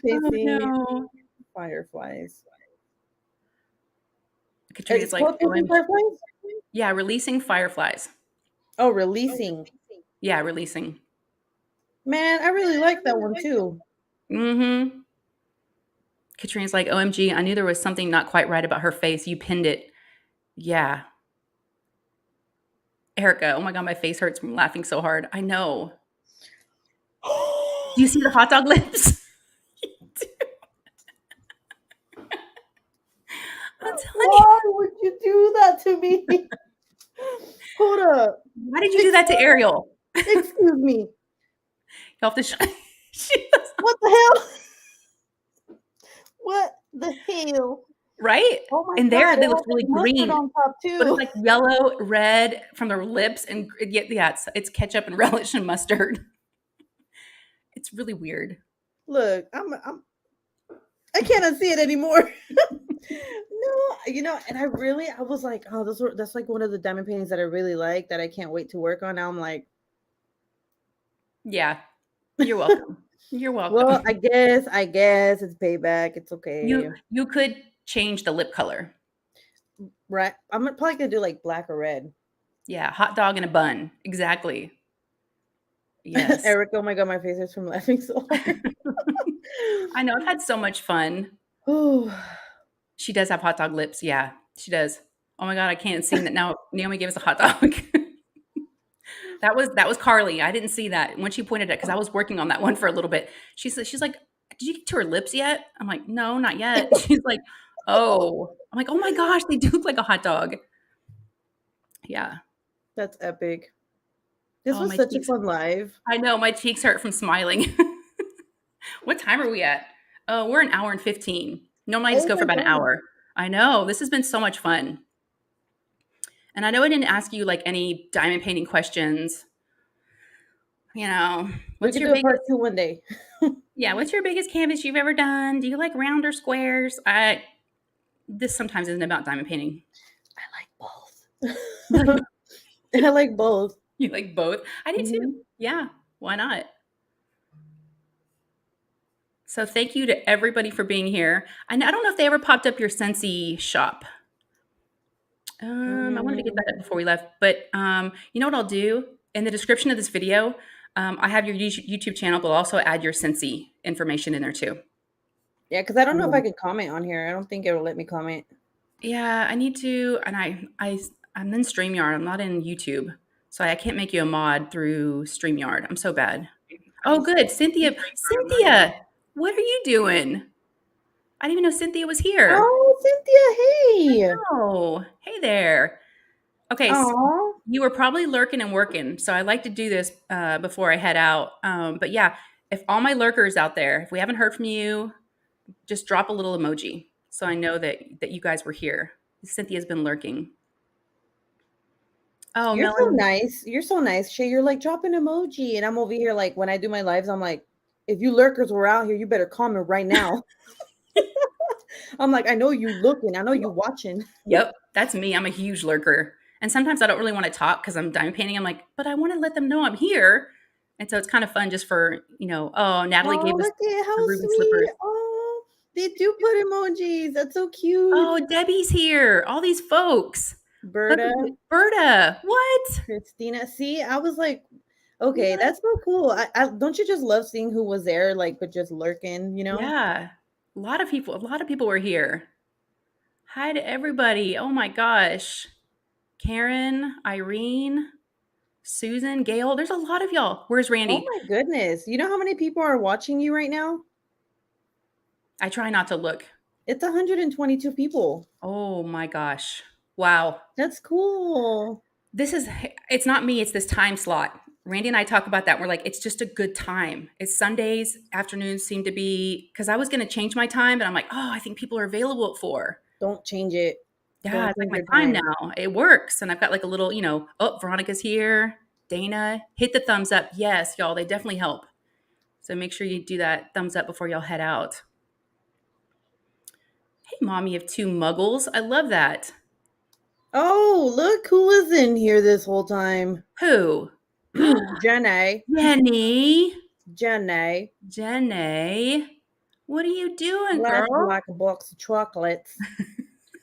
No. Fireflies. Katrina's like, fireflies? Yeah, releasing fireflies. Oh, releasing. Yeah, releasing. Man, I really like that one too. Mm-hmm. Katrina's like, OMG, I knew there was something not quite right about her face. You pinned it. Yeah. Erica, oh my God, my face hurts from laughing so hard. I know. Do you see the hot dog lips? I'm telling you. Why would you do that to me? Hold up. Why did you do that to Ariel? Excuse me. You have to What the hell? What the hell? Right? Oh my and God, there they look really green on top too. But it's like yellow, red from their lips, and yeah, it's ketchup and relish and mustard. It's really weird. Look, I can't unsee it anymore. No, and I was like, oh, that's like one of the diamond paintings that I really like that I can't wait to work on. Now I'm like, yeah, You're welcome. You're welcome. Well, I guess it's payback. It's okay. You could change the lip color. Right. I'm probably gonna do like black or red. Yeah, hot dog in a bun. Exactly. Yes. Eric, oh my god, my face hurts from laughing so hard. I know. I've had so much fun. Ooh. She does have hot dog lips. Yeah, she does. Oh my god, I can't see that now. Naomi gave us a hot dog. That was Carly. I didn't see that when she pointed it because I was working on that one for a little bit. She's like, "Did you get to her lips yet?" I'm like, "No, not yet." She's like, "Oh." I'm like, "Oh my gosh, they do look like a hot dog." Yeah. That's epic. This was my such a cheeks. fun live. I know my cheeks hurt from smiling. What time are we at? Oh, we're an hour and 15. Normally I just go for about an hour. I know. This has been so much fun. And I know I didn't ask you like any diamond painting questions. You know, We could do a part 2 one day. Yeah, what's your biggest canvas you've ever done? Do you like round or squares? This sometimes isn't about diamond painting. I like both. I like both. You like both? I do too. Yeah, why not? So thank you to everybody for being here. I don't know if they ever popped up your Scentsy shop. I wanted to get that up before we left, but you know what I'll do? In the description of this video, I have your YouTube channel, but I'll also add your Scentsy information in there too. Yeah, because I don't know if I can comment on here. I don't think it will let me comment. Yeah, I need to, and I'm in StreamYard. I'm not in YouTube, so I can't make you a mod through StreamYard. I'm so bad. Oh, good, Cynthia. Cynthia, what are you doing? I didn't even know Cynthia was here. Oh, Cynthia, hey. Oh, hey there. Okay, so you were probably lurking and working, so I like to do this before I head out. But yeah, if all my lurkers out there, if we haven't heard from you, just drop a little emoji so I know that you guys were here. Cynthia's been lurking. Oh, you're so nice. You're so nice, Shay. You're like, drop an emoji, and I'm over here like when I do my lives, I'm like, if you lurkers were out here, you better comment right now. I'm like, I know you looking. I know you watching. Yep, that's me. I'm a huge lurker. And sometimes I don't really want to talk because I'm diamond painting. I'm like, but I want to let them know I'm here. And so it's kind of fun just for, Natalie gave us how Ruby sweet. slippers. Oh, they do put emojis. That's so cute. Oh, Debbie's here. All these folks. Berta. What? Christina. See, I was like, okay, that's so cool. I don't you just love seeing who was there, like, but just lurking, you know? Yeah. A lot of people were here. Hi to everybody. Oh my gosh. Karen, Irene, Susan, Gail. There's a lot of y'all. Where's Randy? Oh my goodness. You know how many people are watching you right now? I try not to look. It's 122 people. Oh my gosh. Wow. That's cool. It's not me. It's this time slot. Randy and I talk about that. We're like, it's just a good time. It's Sundays, afternoons seem to be, because I was going to change my time, but I'm like, oh, I think people are available at 4. Don't change it. Yeah, it's like my time now. It works. And I've got like a little, Veronica's here. Dana, hit the thumbs up. Yes, y'all, they definitely help. So make sure you do that thumbs up before y'all head out. Hey, mommy of 2 muggles. I love that. Oh, look who was in here this whole time. Who? Jenny. What are you doing, Glad girl? like a box of chocolates.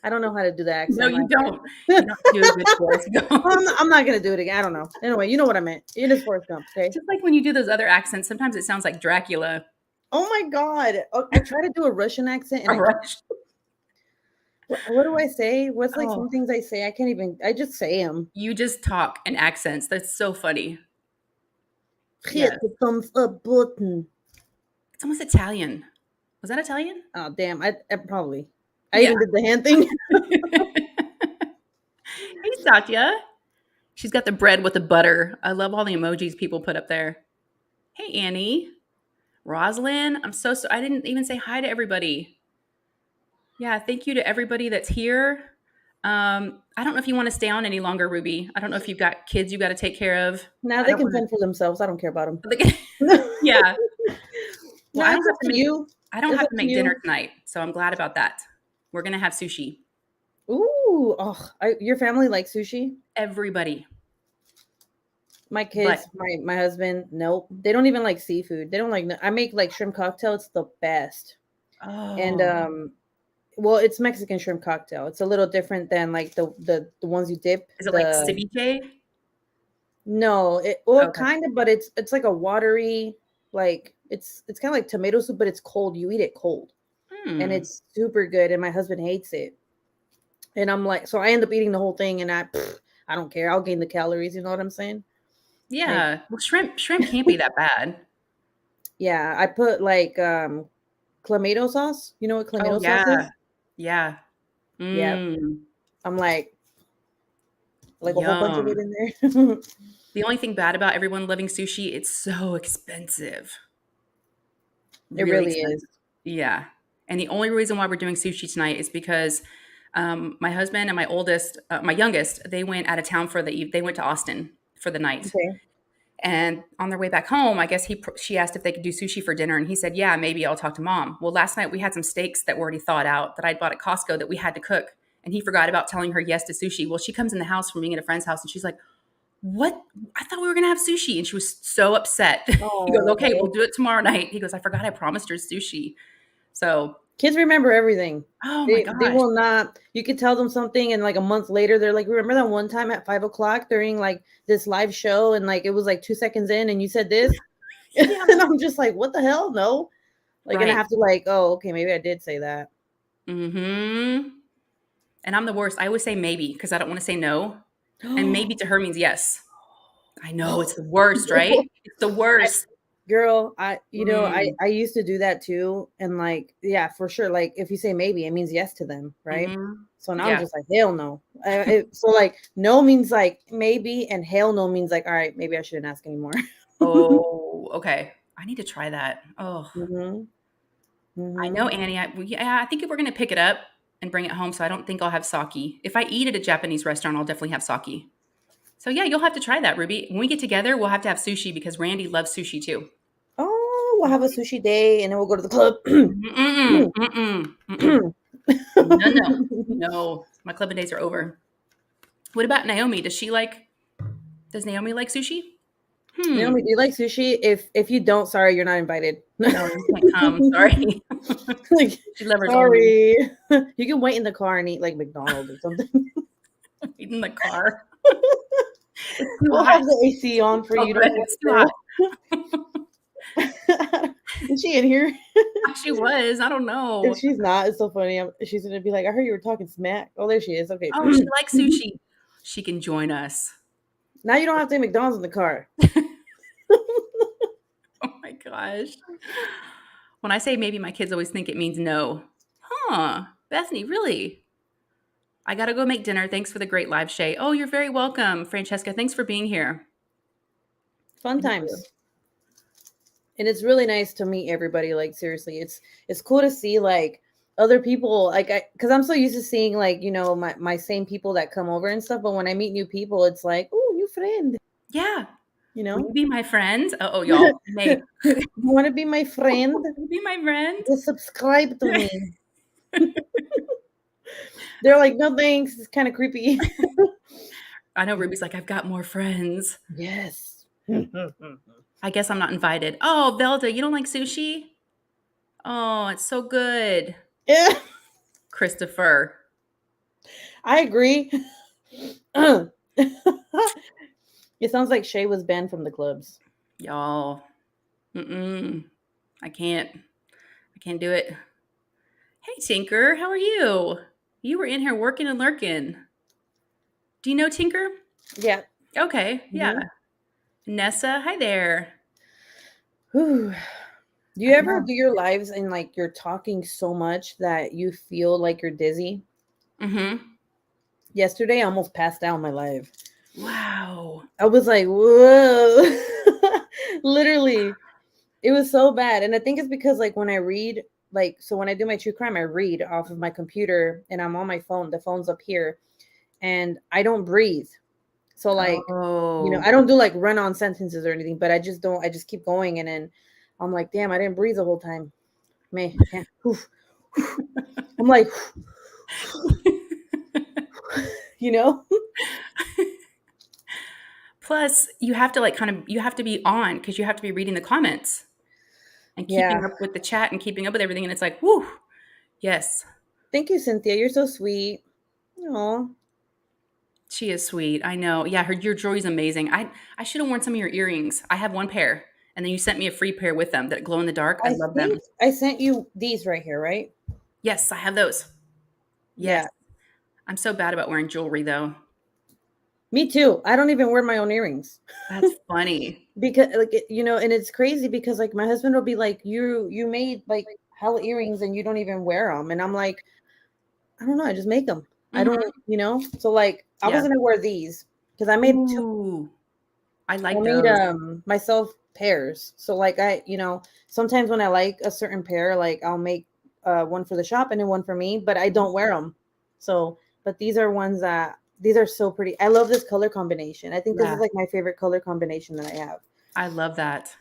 I don't know how to do that accent. No, you don't. You don't do a good Forrest Gump. I'm not going to do it again. I don't know. Anyway, you know what I meant. It is Forrest Gump, okay? Just like when you do those other accents, sometimes it sounds like Dracula. Oh my God. I try to do a Russian accent. And what do I say? What's like some things I say? I just say them. You just talk in accents. That's so funny. Hit the thumbs up button. It's almost Italian. Was that Italian? Oh, damn. I probably. I even did the hand thing. Hey, Satya. She's got the bread with the butter. I love all the emojis people put up there. Hey, Annie. Rosalind. I'm so I didn't even say hi to everybody. Yeah, thank you to everybody that's here. I don't know if you want to stay on any longer, Ruby. I don't know if you've got kids you got to take care of. Now they can fend for themselves. I don't care about them. Yeah. Well, I don't have to make dinner tonight, so I'm glad about that. We're going to have sushi. Ooh. Your family likes sushi? Everybody. My But kids, my husband, nope. They don't even like seafood. They don't like. I make like shrimp cocktail. It's the best. And oh, well, it's Mexican shrimp cocktail. It's a little different than like the ones you dip. is it like ceviche? No, well, Okay. kind of, but it's like a watery, like it's kind of like tomato soup, but it's cold. You eat it cold, and Hmm. it's super good. And my husband hates it, and I'm like, so I end up eating the whole thing, and I don't care. I'll gain the calories. You know what I'm saying? Like, Yeah. Well, shrimp can't be that bad. yeah, I put like clamato sauce. You know what Oh clamato sauce yeah. is? Yeah. Yeah, Mm. I'm like a whole bunch of it Yum. in there. The only thing bad about everyone loving sushi, it's so expensive. It Really really is. expensive. Yeah. And the only reason why we're doing sushi tonight is because my husband and my youngest, they went out of town they went to Austin for the night. Okay. And on their way back home, I guess she asked if they could do sushi for dinner, and he said, "Yeah, maybe I'll talk to mom." Well, last night we had some steaks that were already thawed out that I'd bought at Costco that we had to cook, and he forgot about telling her yes to sushi. Well, she comes in the house from being at a friend's house, and she's like, "What? I thought we were gonna have sushi," and she was so upset. He goes, "Okay, we'll Oh, do it tomorrow night." He goes, "I forgot I promised her sushi." So, kids remember everything. oh my They gosh, will not. You could tell them something, and like a month later, they're like, "Remember that one time at 5 o'clock during like this live show, and like it was like 2 seconds in, and you said this," yeah, and I'm just like, "What the hell? No!" Like, and I right. have to like, "Oh, okay, maybe I did say that." Mm-hmm. And I'm the worst. I always say maybe because I don't want to say no, and maybe to her means yes. I know it's the worst, right? It's the I, worst. girl, Mm, I used to do that too, and like, yeah, for sure. Like, if you say maybe, it means yes to them, right? mhm. So now I'm Yeah. just like, hell no. So like, no means like maybe, and hell no means like, all right, maybe I shouldn't ask anymore. Oh, okay. I need to try that. Oh, Hmm. I know, Hmm. Annie. Yeah, I think if we're gonna pick it up and bring it home, so I don't think I'll have sake. If I eat at a Japanese restaurant, I'll definitely have sake. So yeah, you'll have to try that, Ruby. When we get together, we'll have to have sushi because Randy loves sushi too. Oh, we'll have a sushi day, and then we'll go to the club. Mm-mm, mm-mm, mm-mm. No, no, no. My clubbing days are over. What about Naomi? Does Naomi like sushi? Naomi, Hmm. do you like sushi? If you don't, sorry, you're not invited. No, you can't come. Sorry. Like, She lovers only. sorry. You can wait in the car and eat like McDonald's or something. Eat in the car. It's too We'll hot. have the AC on for Oh, you. good. Don't It's too hot. worry, girl. Is she in here? She was. I don't If know. she's not, it's so funny. She's gonna be like, I heard you were talking smack. Oh, there she is. Okay. Oh, she likes sushi. She can join us. Now you don't have to say McDonald's in the car. Oh my gosh. When I say maybe, my kids always think it means no. Huh. Bethany, really? I gotta go make dinner. Thanks for the great live Shay. Oh, you're very welcome, Francesca. Thanks for being here. Fun Thank you. times. And it's really nice to meet everybody. Like, seriously, it's cool to see like other people, like, because I'm so used to seeing like, my same people that come over and stuff, but when I meet new people, it's like, oh, new friend, Yeah. you Will know. you be my friend? Oh, You y'all. Hey, want to be my friend? will you be my friend? Just subscribe to me. They're like, no thanks, it's kind of creepy. I know Ruby's like, I've got more friends. Yes. I guess I'm not invited. Oh, Velda, you don't like sushi? Oh, it's so good. Yeah, Christopher. I agree. It sounds like Shay was banned from the clubs. Y'all. Mm-mm. I can't. I can't do it. Hey, Tinker, how are you? You were in here working and lurking. Do you know Tinker? Yeah. Okay, yeah. Mhm. Nessa, hi there. Whew. Do you I ever know. do your lives and like you're talking so much that you feel like you're dizzy? Mm-hmm. Yesterday, I almost passed out my live. Wow. I was like, whoa. Literally, it was so bad. And I think it's because like when I read, like, so when I do my true crime, I read off of my computer and I'm on my phone. The phone's up here and I don't breathe. So like, Oh. I don't do like run on sentences or anything, but I just don't, I just keep going. And then I'm like, damn, I didn't breathe the whole time. Man, yeah. I'm like, you know? Plus, you have to you have to be on because you have to be reading the comments and keeping Yeah. up with the chat and keeping up with everything. And it's like, whoo, yes, Thank you, Cynthia. You're so sweet. Oh, she is sweet. I know. Yeah, your jewelry's amazing. I should have worn some of your earrings. I have one pair, and then you sent me a free pair with them that glow in the dark. I I love them. think I sent you these right here, right? Yes, I have those. Yes. Yeah. I'm so bad about wearing jewelry though. Me too. I don't even wear my own earrings That's funny. because, like, and it's crazy because, like, my husband will be like, "You made like hell earrings and you don't even wear them," and I'm like, "I don't know. I just make them. I Mhm. don't. So, like, I Yeah. was gonna wear these because I made two. Ooh, I I like made those. myself pairs. So, like, sometimes when I like a certain pair, like, I'll make one for the shop and then one for me, but I don't wear them. So, but these are ones that these are so pretty. I love this color combination. I think this is Yeah, like my favorite color combination that I have. I love that.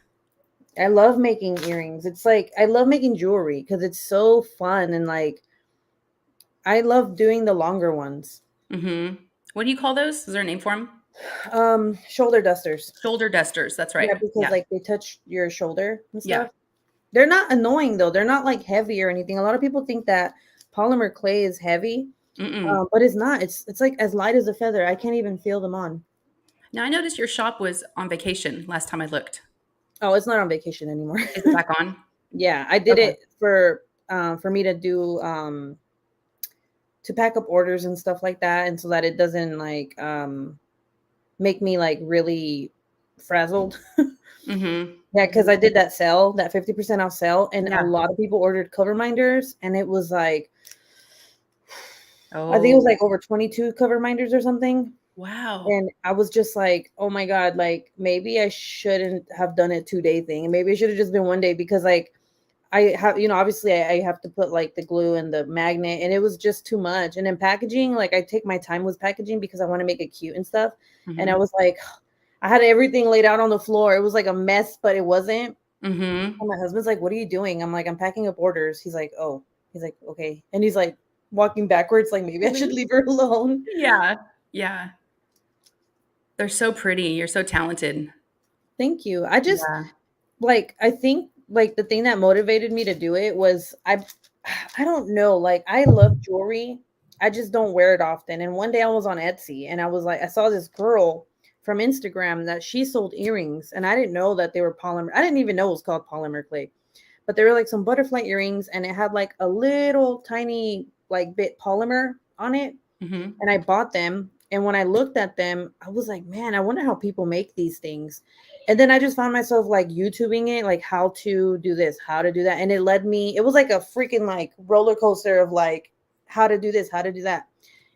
I love making earrings. It's like I love making jewelry because it's so fun and like I love doing the longer ones. Mhm. What do you call those? Is there a name for them? Shoulder dusters. Shoulder dusters. That's Yeah, right. because Yeah. like they touch your shoulder and Yeah. stuff. They're not annoying though. They're not like heavy or anything. A lot of people think that polymer clay is heavy, Mm-mm. but it's not. It's like as light as a feather. I can't even feel them on. Now I noticed your shop was on vacation last time I looked. Oh, it's not on vacation anymore. Is it back on? Yeah, I did Okay. it for me to do to pack up orders and stuff like that, and so that it doesn't like make me like really frazzled. Mhm. Yeah, because I did that sale, that 50% off sale, and a Yeah. lot of people ordered cover minders, and it was like I think it was Oh, like over 22 cover minders or something. wow. And I was just like, oh my God, like maybe I shouldn't have done a 2 day thing. And maybe it should have just been 1 day because like I have, obviously I have to put like the glue and the magnet and it was just too much. And then packaging, like I take my time with packaging because I want to make it cute and stuff. And I Mhm. was like, I had everything laid out on the floor. It was like a mess, but it wasn't. Mhm. And my husband's like, what are you doing? I'm like, I'm packing up orders. He's like, oh, he's like, okay. And he's like walking backwards, like maybe I should leave her alone. Yeah. Yeah. They're so pretty. You're so talented. Thank you. I just Yeah. like I think like the thing that motivated me to do it was I don't know, like I love jewelry. I just don't wear it often. And one day I was on Etsy and I was like I saw this girl from Instagram that she sold earrings and I didn't know that they were polymer. I didn't even know it was called polymer clay. But they were like some butterfly earrings and it had like a little tiny like bit polymer on it Mhm. and I bought them. And when I looked at them, I was like, man, I wonder how people make these things. And then I just found myself like YouTubing it, like how to do this, how to do that. And it led me, it was like a freaking like roller coaster of like how to do this, how to do that.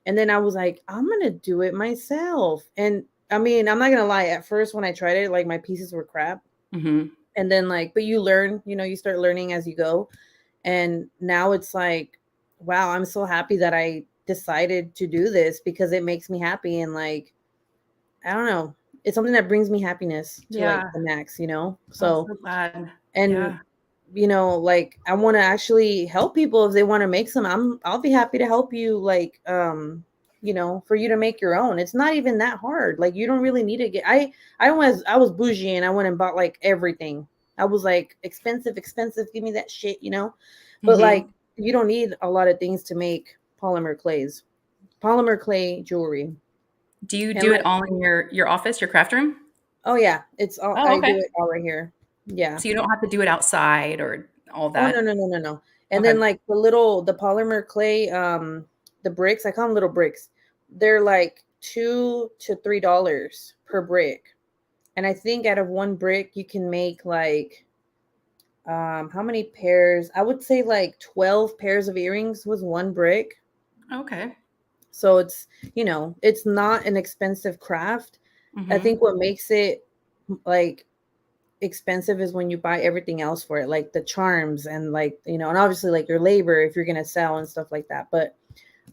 And then I was like, I'm going to do it myself. And I mean, I'm not going to lie. At first, when I tried it, like my pieces were crap. Mhm. And then like, but you learn, you start learning as you go. And now it's like, wow, I'm so happy that I decided to do this because it makes me happy. And like, I don't know, it's something that brings me happiness to like Yeah. the max. I'm So, so glad. and, Yeah. like I want to actually help people if they want to make some, I'll be happy to help you. Like, for you to make your own. It's not even that hard. Like, you don't really need to I was bougie and I went and bought like everything. I was like, expensive, expensive. Give me that shit. But like, Mhm. you don't need a lot of things to make polymer clay jewelry. Do you And do like, it all in your office, your craft room? oh yeah, it's all Oh, I okay. do it all right here. Yeah. So you don't have to do it outside or all Oh no, that. no, no, no, no. And Okay. then like the polymer clay, the bricks, I call them little bricks. They're like $2 to $3 per brick. And I think out of one brick you can make like how many pairs? I would say like 12 pairs of earrings was one brick. Okay. So it's not an expensive craft. I Mhm. think what makes it like expensive is when you buy everything else for it, like the charms and like, and obviously like your labor if you're gonna sell and stuff like that. But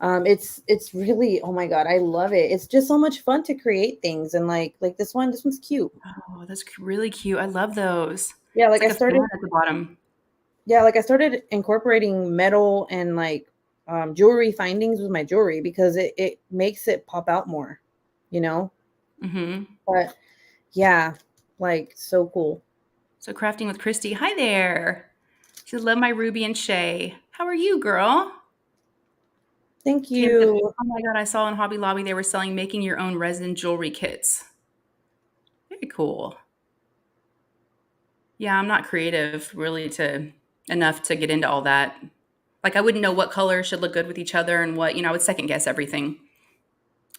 it's really, oh my God, I love it. It's just so much fun to create things and like this one's cute. Oh, that's really cute. I love those. Yeah, It's like like a fan at the bottom. I started incorporating metal and like jewelry findings with my jewelry because it makes it pop out more, you know. Mhm. But Yeah, like so cool. So crafting with Christy. Hi there. She said, love my Ruby and Shay. How are you, girl? Thank Kim said, you. oh my God, I saw in Hobby Lobby they were selling making your own resin jewelry kits. Very cool. Yeah, I'm not creative really enough to get into all that. Like I wouldn't know what colors should look good with each other and what, I would second guess everything.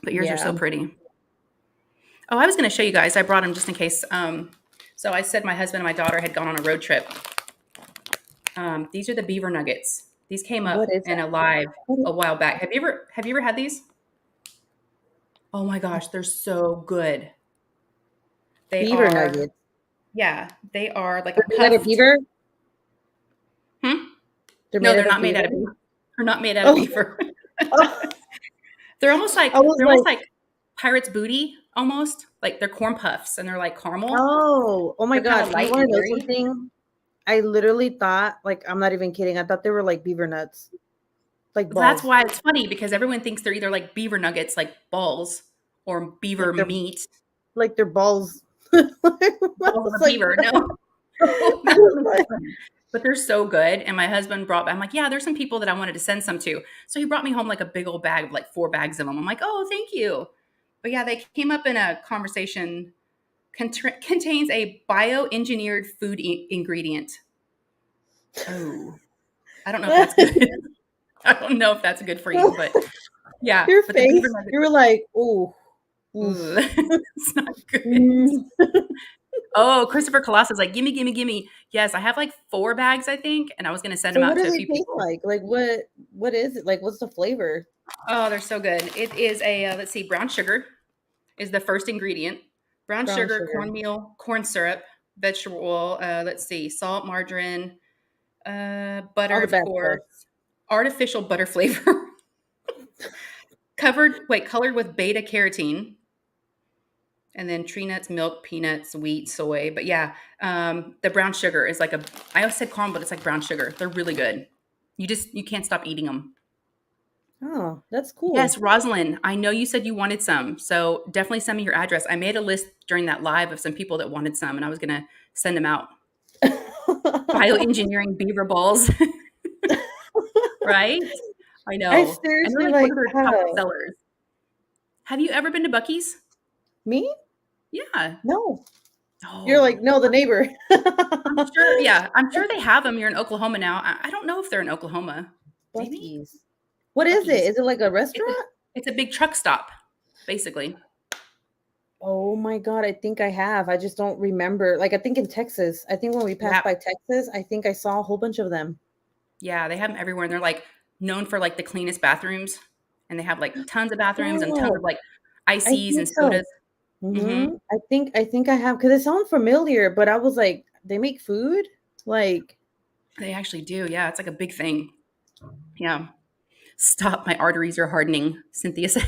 But yours are so Yeah. pretty. Oh, I was going to show you guys. I brought them just in case. So I said my husband and my daughter had gone on a road trip. These are the Beaver Nuggets. These came up What is in a that? live a while back. Have you ever had these? Oh my gosh, they're so good. They Beaver are, nuggets. yeah, they are like a They're made out of puffed. beaver? Hmm? They're No, made they're out of not made beaver? out of beaver. They're not made out of Oh, beaver. oh, They're almost like I was like, pirate's booty almost. Like they're corn puffs and they're like caramel. oh my They're kind God. of You light want and to know airy. something? I literally thought, like, I'm not even kidding. I thought they were like beaver nuts, like That's balls, why it's funny because everyone thinks they're either like beaver nuggets, like balls, or beaver like they're meat. balls. I Balls of was a like, beaver. No, I no, was like, but they're so good. And my husband I'm like, yeah, there's some people that I wanted to send some to. So he brought me home like a big old bag of like 4 bags of them. I'm like, oh, thank you. But yeah, they came up in a conversation. Contains a bioengineered food ingredient. Oh, I don't know if that's good. I don't know if that's good for you, but yeah. your But the beaver face, nuggets, you were like, ooh, oof. it's not good. Mm. Oh, Christopher Colossus is like, gimme, gimme, gimme. Yes, I have like 4 bags, I think, and I was going to send So them what out do to a they few taste people. like? Like what is it? Like what's the flavor? Oh, they're so good. It is a let's see, brown sugar is the first ingredient. Brown Brown sugar, sugar. cornmeal, corn syrup, vegetable oil. Let's see, salt, margarine, butter, All the of bad stuff. course, artificial butter flavor, colored with beta carotene, and then tree nuts, milk, peanuts, wheat, soy. But yeah, the brown sugar is like I always said corn, but it's like brown sugar. They're really good. You can't stop eating them. Oh, that's cool. Yes, Rosalind, I know you said you wanted some, so definitely send me your address. I made a list during that live of some people that wanted some, and I was gonna send them out. Bioengineering beaver balls, right? I I know, and they're seriously like one like of their top how sellers. Have you ever been to Buc-ee's? me? Yeah. No. You're like, Oh, no, the neighbor. I'm sure. Yeah, I'm sure they have them. You're in Oklahoma now. I don't know if they're in Oklahoma. Maybe Buc-ee's. What is it? Buc-ee's. Is it like a It's a, restaurant? it's a big truck stop, basically. Oh my God, I think I have. I just don't remember. Like I think in Texas. I think when we passed Yeah, by Texas, I think I saw a whole bunch of them. yeah, they have them everywhere, and they're like known for like the cleanest bathrooms, and they have like tons of bathrooms and tons of Oh, like I ices think and so. sodas. Hmm. I think I have because it sounds familiar, but I was like, they make food? Like, They actually do. Yeah, it's like a big thing. Yeah. Stop, my arteries are hardening. Cynthia said.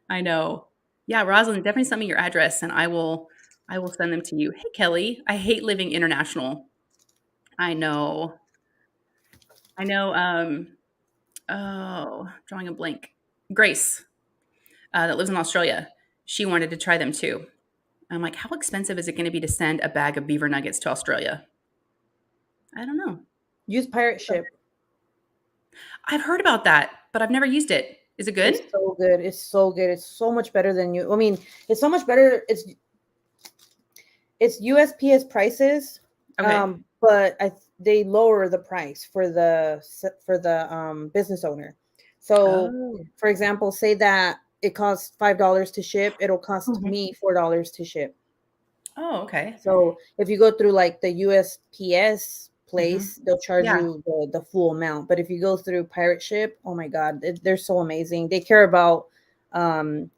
I know. Yeah, Rosalind, definitely send me your address, and I will send them to you. Hey, Kelly, I hate living international. I know. I know. Oh, drawing a blank. Grace, that lives in Australia. She wanted to try them too. I'm like, how expensive is it going to be to send a bag of beaver nuggets to Australia? I don't know. use pirate ship. I've heard about that, but I've never used it. Is it good? It's so good. It's so good. It's so much better than you. I mean, it's so much better. It's USPS prices, Okay. but they lower the price for the business owner. So, Oh. for example, say that it costs $5 to ship, it'll cost Mhm. me $4 to ship. Oh, okay. So if you go through like the USPS Hmm. place, they'll charge Yeah. you the full amount. But if you go through Pirate Ship, oh my God, they're so amazing. They care about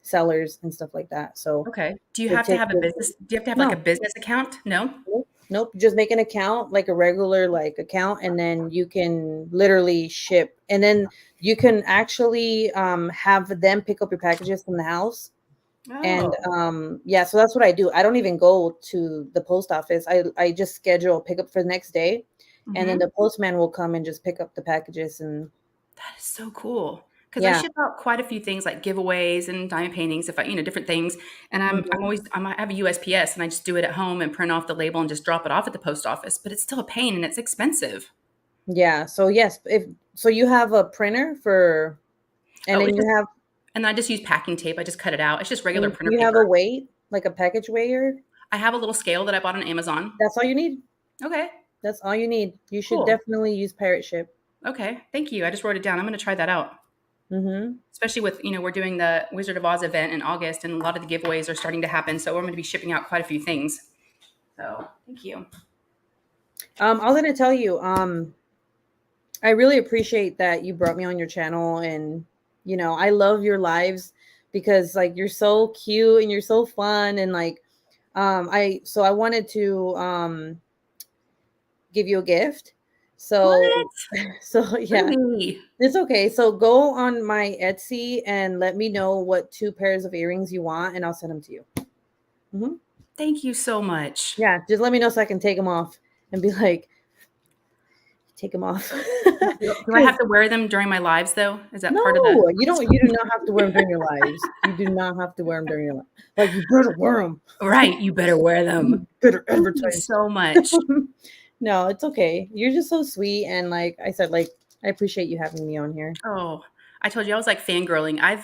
sellers and stuff like that. So Okay. Do you they have to take have a business? Do you have to have like a no, business account? No. nope. Just make an account, like a regular like account, and then you can literally ship. And then you can actually have them pick up your packages from the house. And Oh. yeah, so that's what I do. I don't even go to the post office. I just schedule a pickup for the next day, and then Hmm. the postman will come and just pick up the packages. And That is so cool. because I ship out quite a few things like giveaways and diamond paintings, if I, different things. And I have a USPS and I just do it at home and print off the label and just drop it off at the post office. But it's still a pain and it's expensive. Yeah. So yes, so you have a printer for, and then you have, and I just use packing tape. I just cut it out. It's just regular printer paper. You have a weight, like a package weigher? I have a little scale that I bought on Amazon. That's all you need. Okay. That's all you need. You should definitely use Pirate Ship. Okay. Thank you. I just wrote it down. I'm going to try that out. Mm-hmm. Especially with, we're doing the Wizard of Oz event in August and a lot of the giveaways are starting to happen. So we're going to be shipping out quite a few things. So thank you. I was going to tell you, I really appreciate that you brought me on your channel, and I love your lives because like you're so cute and you're so fun, and like I wanted to give you a gift. So yeah, really? It's okay. So go on my Etsy and let me know what 2 pairs of earrings you want, and I'll send them to you. Mm-hmm. Thank you so much. Yeah, just let me know so I can take them off and be like, take them off. Do I have to wear them during my lives though? Is that part of the? No, you do not have to wear them during your lives. You do not have to wear them during your life. Like, you better wear them. Right, you better wear them. You better advertise. Thank you so much. No, it's okay. You're just so sweet, and like I said, like I appreciate you having me on here. Oh, I told you I was like fangirling. I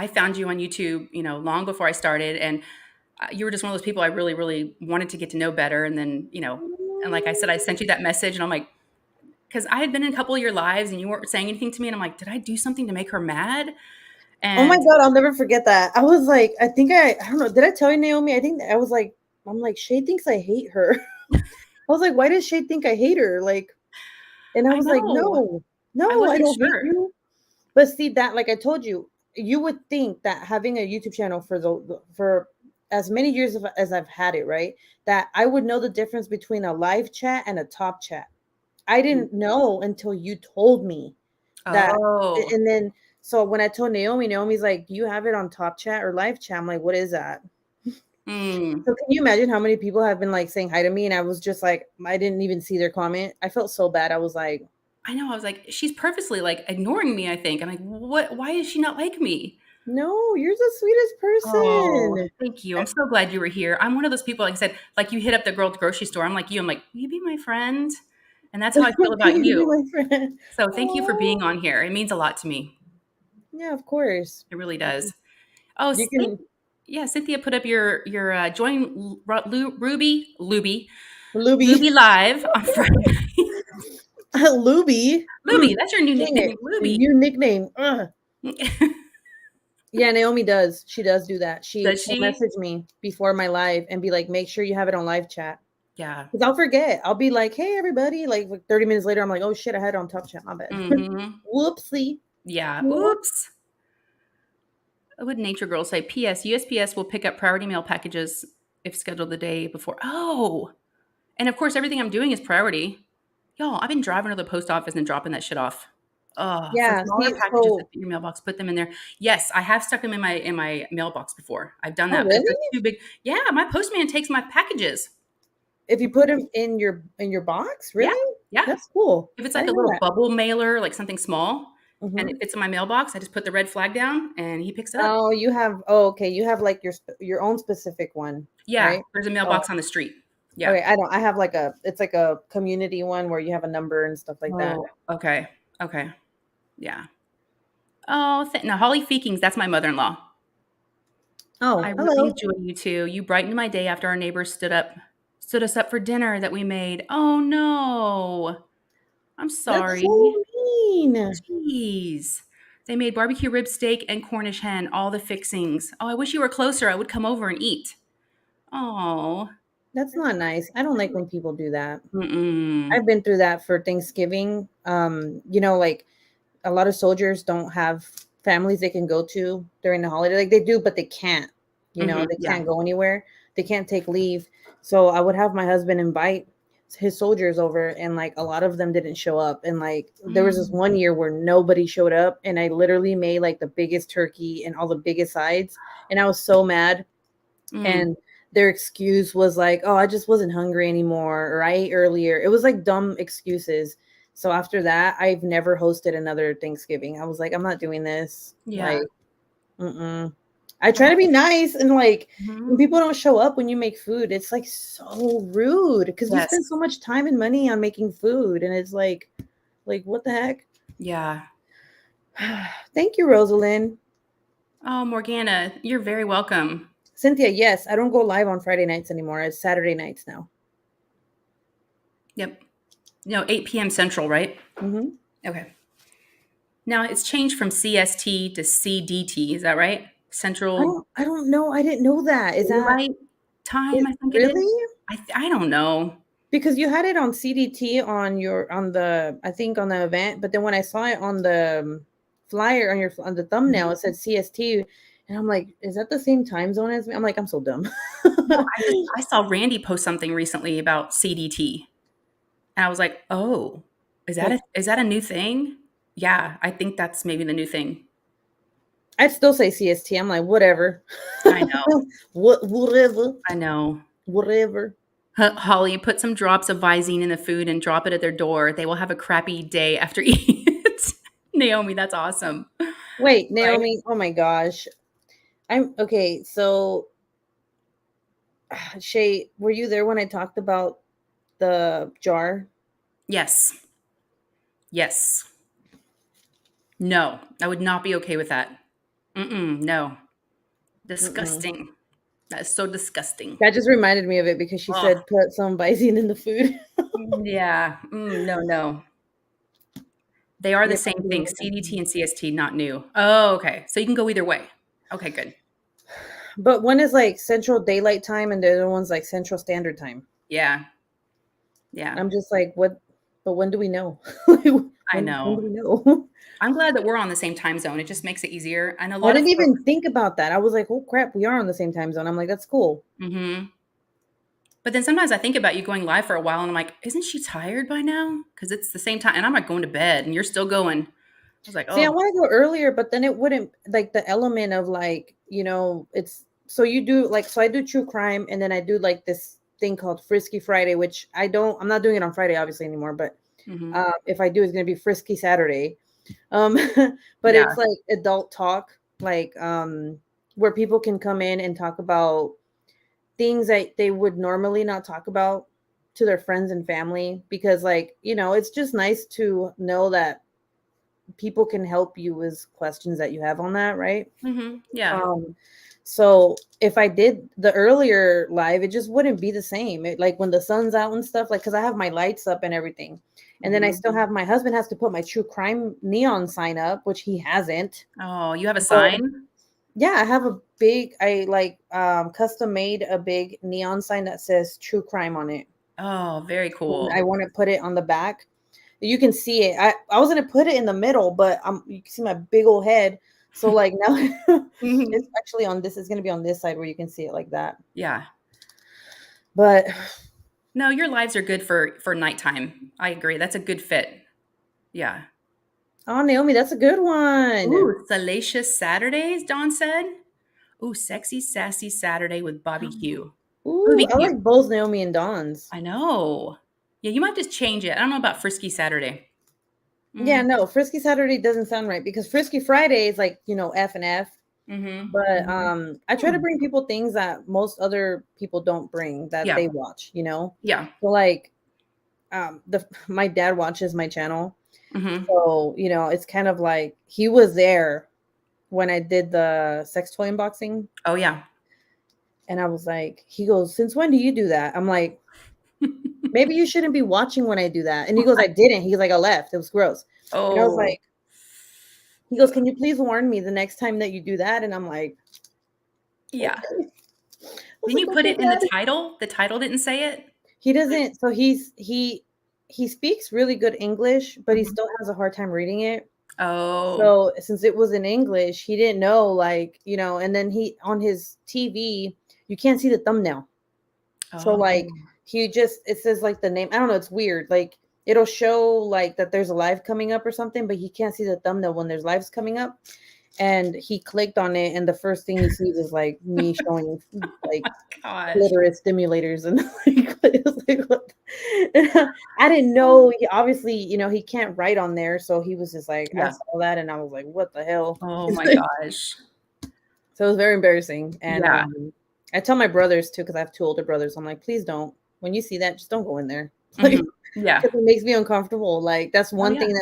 found you on YouTube, long before I started, and you were just one of those people I really, really wanted to get to know better. And then, and like I said, I sent you that message, and I'm like, because I had been in a couple of your lives, and you weren't saying anything to me, and I'm like, did I do something to make her mad? And oh my God, I'll never forget that. I was like, I don't know. Did I tell you, Naomi? I think I'm like, Shay thinks I hate her. I was like, why does Shay think I hate her? Like, and I was like, no, I don't hate you. But see that, like I told you, you would think that having a YouTube channel for as many years as I've had it, right, that I would know the difference between a live chat and a top chat. I didn't know until you told me that. Oh. And then, so when I told Naomi's like, do you have it on top chat or live chat? I'm like, what is that? So can you imagine how many people have been like saying hi to me, and I was just like, I didn't even see their comment. I felt so bad. I was like, I know. I was like, she's purposely like ignoring me, I think. I'm like, what? Why is she not like me? No, you're the sweetest person. Oh, thank you. I'm so glad you were here. I'm one of those people, like I said, like you hit up the girl at the grocery store. I'm like you. I'm like, will you be my friend? And that's how I feel about you. So thank you for being on here. It means a lot to me. Yeah, of course. It really does. Oh, yeah, Cynthia put up your join Ruby live on Friday. Luby, that's your new nickname, Luby. New nickname. Yeah, Naomi does. She does do that. She'll message me before my live and be like, make sure you have it on live chat. Yeah. Because I'll forget. I'll be like, hey, everybody. Like 30 minutes later, I'm like, oh, shit, I had it on top chat. My bad. Mm-hmm. Whoopsie. Yeah. Oops. What would Nature Girl say? P.S. USPS will pick up priority mail packages if scheduled the day before. Oh. And, of course, everything I'm doing is priority. Y'all, I've been driving to the post office and dropping that shit off. Yeah, smaller packages in your mailbox, put them in there. Yes, I have stuck them in my mailbox before. I've done that. Oh, really? Too big. Yeah, my postman takes my packages. If you put them in your box, really? Yeah, that's cool. If it's like a little bubble mailer, like something small, and it fits in my mailbox, I just put the red flag down, and he picks it up. Oh, you have. Oh, okay. You have like your own specific one. Yeah, right? There's a mailbox on the street. Yeah. Okay, I don't. I have like it's like a community one where you have a number and stuff like that. Okay. Yeah. Oh, now Holly Feekings, that's my mother-in-law. Oh, I hello. really enjoy you too. You brightened my day after our neighbors stood us up for dinner that we made. Oh no. I'm sorry. That's so mean. Jeez. They made barbecue rib steak and Cornish hen, all the fixings. Oh, I wish you were closer. I would come over and eat. Oh. That's not nice. I don't like when people do that. Mm-mm. I've been through that for Thanksgiving. Like a lot of soldiers don't have families they can go to during the holiday. Like they do, but they can't. They can't go anywhere. They can't take leave. So I would have my husband invite his soldiers over, and like a lot of them didn't show up. And like there was this one year where nobody showed up, and I literally made like the biggest turkey and all the biggest sides, and I was so mad. And their excuse was like, oh, I just wasn't hungry anymore, or I ate earlier. It was like dumb excuses. So after that, I've never hosted another Thanksgiving. I was like, I'm not doing this. Yeah. Like, I try to be nice, and like when Mhm. people don't show up when you make food, it's like so rude because you Yes. spend so much time and money on making food, and it's like what the heck? Yeah. Thank you, Rosalind. Oh, Morgana, you're very welcome. Cynthia, yes, I don't go live on Friday nights anymore. It's Saturday nights now. Yep. 8 p.m. Central, right? Mm-hmm. Okay. Now it's changed from CST to CDT. Is that right? Central I don't know. I didn't know that. Is that Daylight Time, I think it is. really? I don't know. Because you had it on CDT on the I think on the event, but then when I saw it on the flyer on the thumbnail, it said CST, and I'm like, is that the same time zone as me? I'm like, I'm so dumb. No, I saw Randy post something recently about CDT, and I was like, oh, is that a new thing? Yeah, I think that's maybe the new thing. I'd still say CST. I'm like, whatever. I know. Whatever. I know. Whatever. Holly, put some drops of Visine in the food and drop it at their door. They will have a crappy day after eating it. Naomi, that's awesome. Wait, Right? Naomi. Oh my gosh. I'm okay. So, Shay, were you there when I talked about the jar? Yes. Yes. No, I would not be okay with that. No. Mm-mm. Disgusting. That is so disgusting. That just reminded me of it because she Ugh. said put some Visine in the food. Yeah. No. They are the Yep, same I'm doing thing. the same CDT thing. and CST, not new. Oh, okay. So you can go either way. Okay, good. But one is like Central Daylight Time, and the other one's like Central Standard Time. Yeah. Yeah. I'm just like, what? But when do we know? when I do know. we know? I'm glad that we're on the same time zone. It just makes it easier. And a I lot of didn't folks. even think about that. I was like, oh crap, we are on the same time zone. I'm like, that's cool. Mhm. But then sometimes I think about you going live for a while and I'm like, isn't she tired by now? Because it's the same time. And I'm like going to bed and you're still going. I was like, See, I oh, want to go earlier, but then it wouldn't like the element of like, it's so you do like, so I do true crime, and then I do like this thing called Frisky Friday, which I'm not doing it on Friday, obviously, anymore, but mhm. if I do, it's going to be Frisky Saturday. Um, but Yeah. it's like adult talk, like where people can come in and talk about things that they would normally not talk about to their friends and family, because like, it's just nice to know that people can help you with questions that you have on that, right? Yeah. So if I did the earlier live, it just wouldn't be the same. Like when the sun's out and stuff, like because I have my lights up and everything, and then I Mhm. still have my husband has to put my true crime neon sign up, which he hasn't. Oh, you have a But sign? yeah, I have a big, I like custom made a big neon sign that says true crime on it. Oh, very And cool. I want to put it on the back. You can see it. I was gonna put it in the middle, but you can see my big old head. So like now it's Mhm. actually on this. It's gonna be on this side where you can see it like that. Yeah. But No, your lives are good for nighttime. I agree. That's a good fit. Yeah. oh, Naomi, that's a good one. Ooh, Salacious Saturdays, Dawn said. Ooh, sexy, sassy Saturday with Bobby Q. That would Ooh, be I cute. like both Naomi and Dawn's. I know. Yeah, you might just change it. I don't know about Frisky Saturday. Yeah, Mm, no, Frisky Saturday doesn't sound right because Frisky Friday is like, F and F. mhm, But mhm. I try to Hmm. bring people things that most other people don't bring that Yeah, they watch. yeah. So like my dad watches my channel. Mhm. So, it's kind of like he was there when I did the sex toy unboxing. Oh, yeah. And I was like, he goes, since when do you do that? I'm like, maybe you shouldn't be watching when I do that. And he goes, I didn't. He's like, I left. It was gross. And I was Oh, like, he goes, can you please warn me the next time that you do that? And I'm like, yeah. okay. I was Didn't like, you put okay, it in the dad. title? The title didn't say it? He doesn't. So he speaks really good English, but he Mhm. still has a hard time reading it. Oh. So since it was in English, he didn't know, like, and then he on his TV, you can't see the thumbnail. So Oh. like it says like the name. I don't know, it's weird. Like it'll show like that there's a live coming up or something, but he can't see the thumbnail when there's lives coming up. And he clicked on it, and the first thing he sees is like me showing like Gosh. clitoris stimulators and like It was like, what? I didn't know. Obviously, he can't write on there, so he was just like, I Yeah. saw that, and I was like, what the hell? Oh my gosh. So it was very embarrassing. And Yeah. I tell my brothers too, because I have 2 older brothers. I'm like, please don't. When you see that, just don't go in there. Like, Yeah. because it makes me uncomfortable. Like, that's one yeah. thing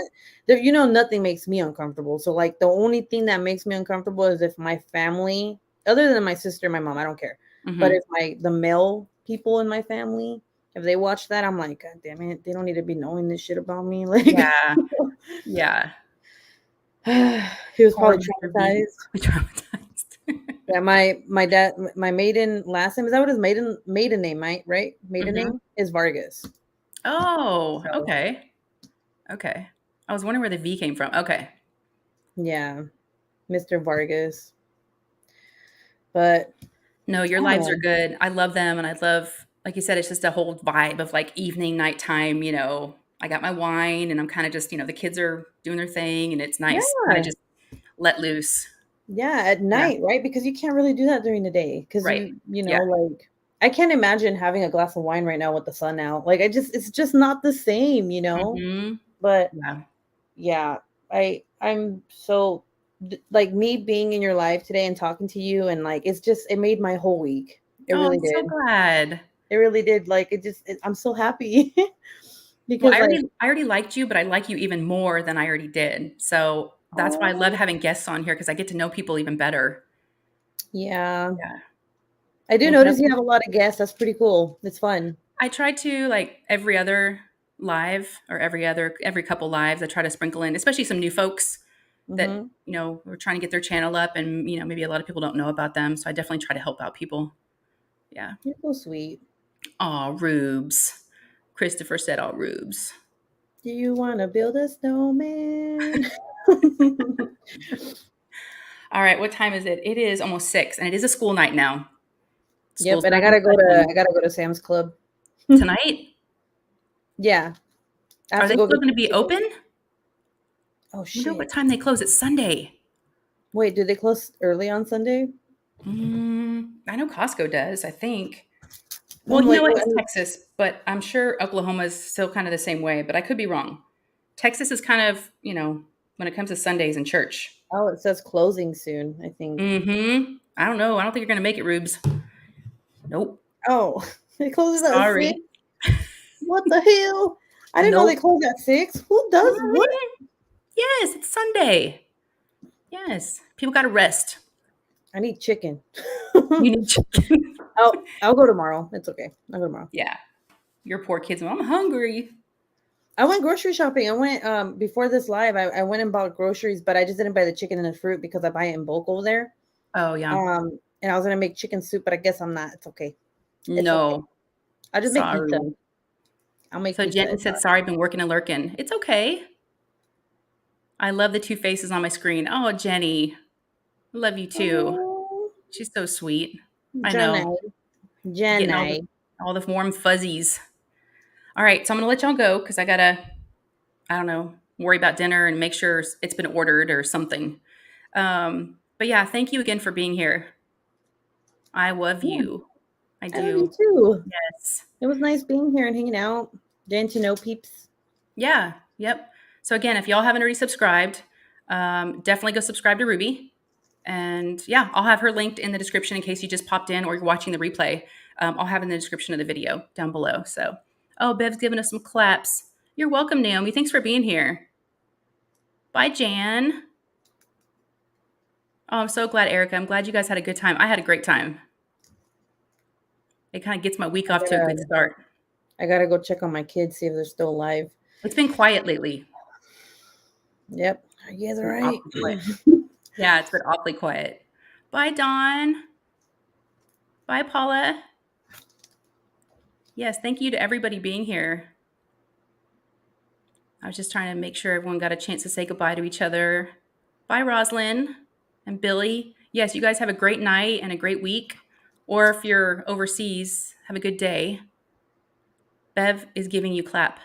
that nothing makes me uncomfortable. So like the only thing that makes me uncomfortable is if my family, other than my sister and my mom, I don't care. But if the male people in my family, if they watch that, I'm like, God damn it, they don't need to be knowing this shit about me. Like, Yeah. Yeah. he was Poor probably Mr. B. traumatized. Traumatized. Yeah, my dad, my maiden last name, is that what his maiden name, right? Maiden name is Vargas. Oh, So, okay. Okay. I was wondering where the V came from. Okay. yeah, Mr. Vargas. But No, your I don't lives are know. good. I love them, and I love, like you said, it's just a whole vibe of like evening, nighttime. I got my wine, and I'm kind of just, the kids are doing their thing, and it's nice, kind of Yeah, just let loose. yeah, at Yeah. night, right? Because you can't really do that during the day. Because Right. Yeah. like, I can't imagine having a glass of wine right now with the sun out. Like, it's just not the same, Mm-hmm. But Yeah. yeah, I'm so like, me being in your life today and talking to you, and like, it made my whole week. It Oh, really I'm so did. glad. It really did. Like, I'm so happy Well, because, I like, already liked you, but I like you even more than I already did. So that's why I love oh having guests on here because I get to know people even better. yeah, Yeah. I do Well, notice you definitely. have a lot of guests. That's pretty cool. It's fun. I try to like every other live or every couple lives, I try to sprinkle in, especially some new folks that, Hmm. we're trying to get their channel up and, maybe a lot of people don't know about them. So I definitely try to help out people. Yeah. You're so sweet. Aw, Rubes. Christopher said, "Aw, Rubes." Do you want to build a snowman? All right. What time is it? It is almost 6 and it is a school night now. Yep, School's and back in session. I gotta go to Sam's Club. Tonight? Yeah, I have Are to they go still get going to some be chicken. open? Oh I wonder shit! what time they close. It's Sunday. Wait, do they close early on Sunday? I know Costco does, I think. Well, I'm you know like, what? what? It's Texas, but I'm sure Oklahoma is still kind of the same way, but I could be wrong. Texas is kind of, when it comes to Sundays in church. Oh, it says closing soon, I think. I don't know. I don't think you're going to make it, Rubes. Nope. Oh, it closes at 6. Sorry. What the hell? I didn't know they Nope. closed at 6. Who does what? Mhm. Yes, it's Sunday. Yes. People got to rest. I need chicken. You need chicken. I'll go tomorrow. It's okay. I'll go tomorrow. Yeah. Your poor kids. I'm hungry. I went grocery shopping. I went before this live. I went and bought groceries, but I just didn't buy the chicken and the fruit because I buy it in bulk over there. Oh, yeah. And I was gonna make chicken soup, but I guess I'm not. It's okay. It's okay. No. I'll just make pizza. Sorry. I'll make So pizza. Jen said, sorry, I've been working and lurking. It's okay. I love the 2 faces on my screen. Oh, Jenny. Love you too. Oh, She's so sweet. I know. Jenny. Getting Jenny. all the warm fuzzies. All right, so I'm gonna let y'all go because I gotta, I don't know, worry about dinner and make sure it's been ordered or something. But yeah, thank you again for being here. I love Yeah, you. I I love you do. too. Yes. It was nice being here and hanging out, getting to know peeps. Yeah. Yep. So again, if y'all haven't already subscribed, definitely go subscribe to Ruby. And yeah, I'll have her linked in the description in case you just popped in or you're watching the replay. I'll have in the description of the video down below. So, oh, Bev's giving us some claps. You're welcome, Naomi. Thanks for being here. Bye, Jan. Oh, I'm so glad, Erica. I'm glad you guys had a good time. I had a great time. It kind of gets my week I off to a good gotta, start. I gotta go check on my kids, see if they're still alive. It's been quiet lately. Yep. You guys It's are been right. awfully quiet. Yeah, it's been awfully quiet. Bye, Dawn. Bye, Paula. Yes, thank you to everybody being here. I was just trying to make sure everyone got a chance to say goodbye to each other. Bye, Roslyn and Billy. Yes, you guys have a great night and a great week. Or if you're overseas, have a good day. Bev is giving you clap.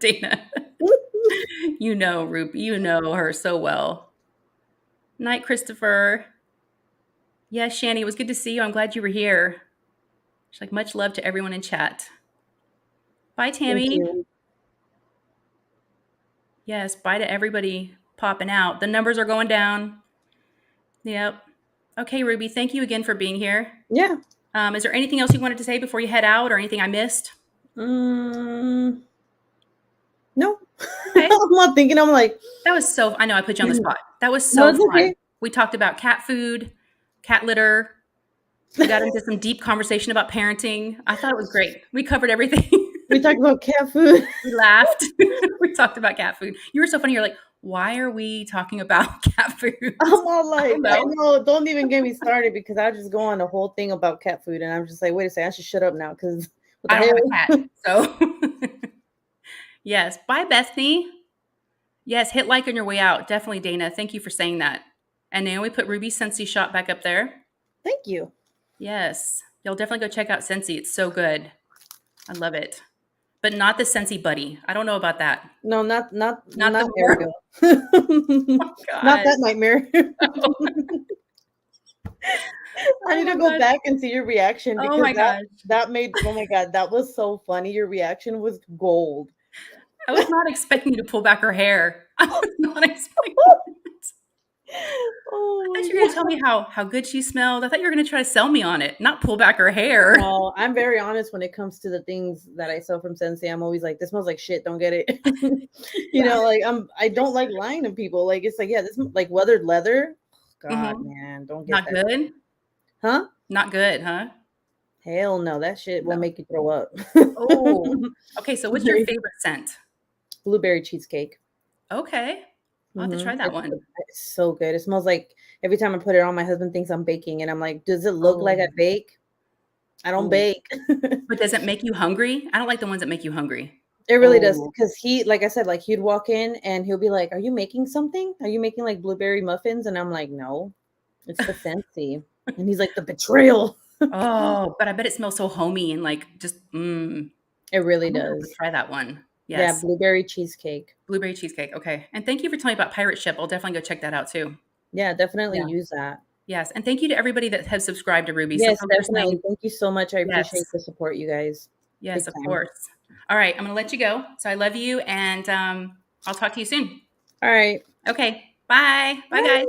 Dana, you know Ruby, you know her so well. Night, Christopher. Yes, Shani, it was good to see you. I'm glad you were here. She's like, much love to everyone in chat. Bye, Thank Tammy. you. Yes, bye to everybody popping out. The numbers are going down. Yep. Okay, Ruby, thank you again for being here. Yeah. Is there anything else you wanted to say before you head out or anything I missed? No. Okay. I'm not thinking. I'm like, That was so, I know I put you on the spot. That was no, so it's fun. okay. We talked about cat food, cat litter. We got into some deep conversation about parenting. I thought it was great. We covered everything. We talked about cat food. We laughed. We talked about cat food. You were so funny. You're like, why are we talking about cat food? I'm all like, I know. know, don't even get me started because I just go on the whole thing about cat food and I'm just like, wait a second, I should shut up now because what the I don't hell? have a cat. So yes. Bye, Bethany. Yes, hit like on your way out. Definitely, Dana. Thank you for saying that. And Naomi put Ruby's Scentsy shot back up there. Thank you. Yes. You'll definitely go check out Scentsy. It's so good. I love it. But not the Scentsy Buddy. I don't know about that. No, not the Ariel. Oh, Not that God. nightmare. I need to go back and see your reaction Oh my because gosh. that made, oh my God, that was so funny. Your reaction was gold. I was not expecting you to pull back her hair. I was not expecting it. Oh I thought my you were going to tell me how good she smelled. I thought you were going to try to sell me on it, not pull back her hair. No, I'm very honest when it comes to the things that I sell from Scentsy. I'm always like, this smells like shit. Don't get it. You know, like I don't like lying to people. Like it's like, yeah, this like weathered leather. God, man, don't get Not that. good? Huh? Not good, huh? Hell no, that shit will No. make you throw up. Oh. Okay, so what's your favorite scent? Blueberry cheesecake. Okay. I'll have to try that one. It's so good. It smells like every time I put it on, my husband thinks I'm baking, and I'm like, does it look like I bake? I don't bake. But does it make you hungry? I don't like the ones that make you hungry. It really does. Because he, like I said, like he'd walk in and he'll be like, are you making something? Are you making like blueberry muffins? And I'm like, no, it's the Scentsy. And he's like, the betrayal. Oh, but I bet it smells so homey and like just It really does. Try that one. Yeah, Yes. blueberry cheesecake. Blueberry cheesecake. Okay. And thank you for telling me about Pirate Ship. I'll definitely go check that out too. Yeah, definitely use that. Yes. And thank you to everybody that has subscribed to Ruby. Yes, definitely. Thank you so much. I appreciate the support, you guys. Yes, of course. All right. I'm going to let you go. So I love you and I'll talk to you soon. All right. Okay. Bye. Bye, guys.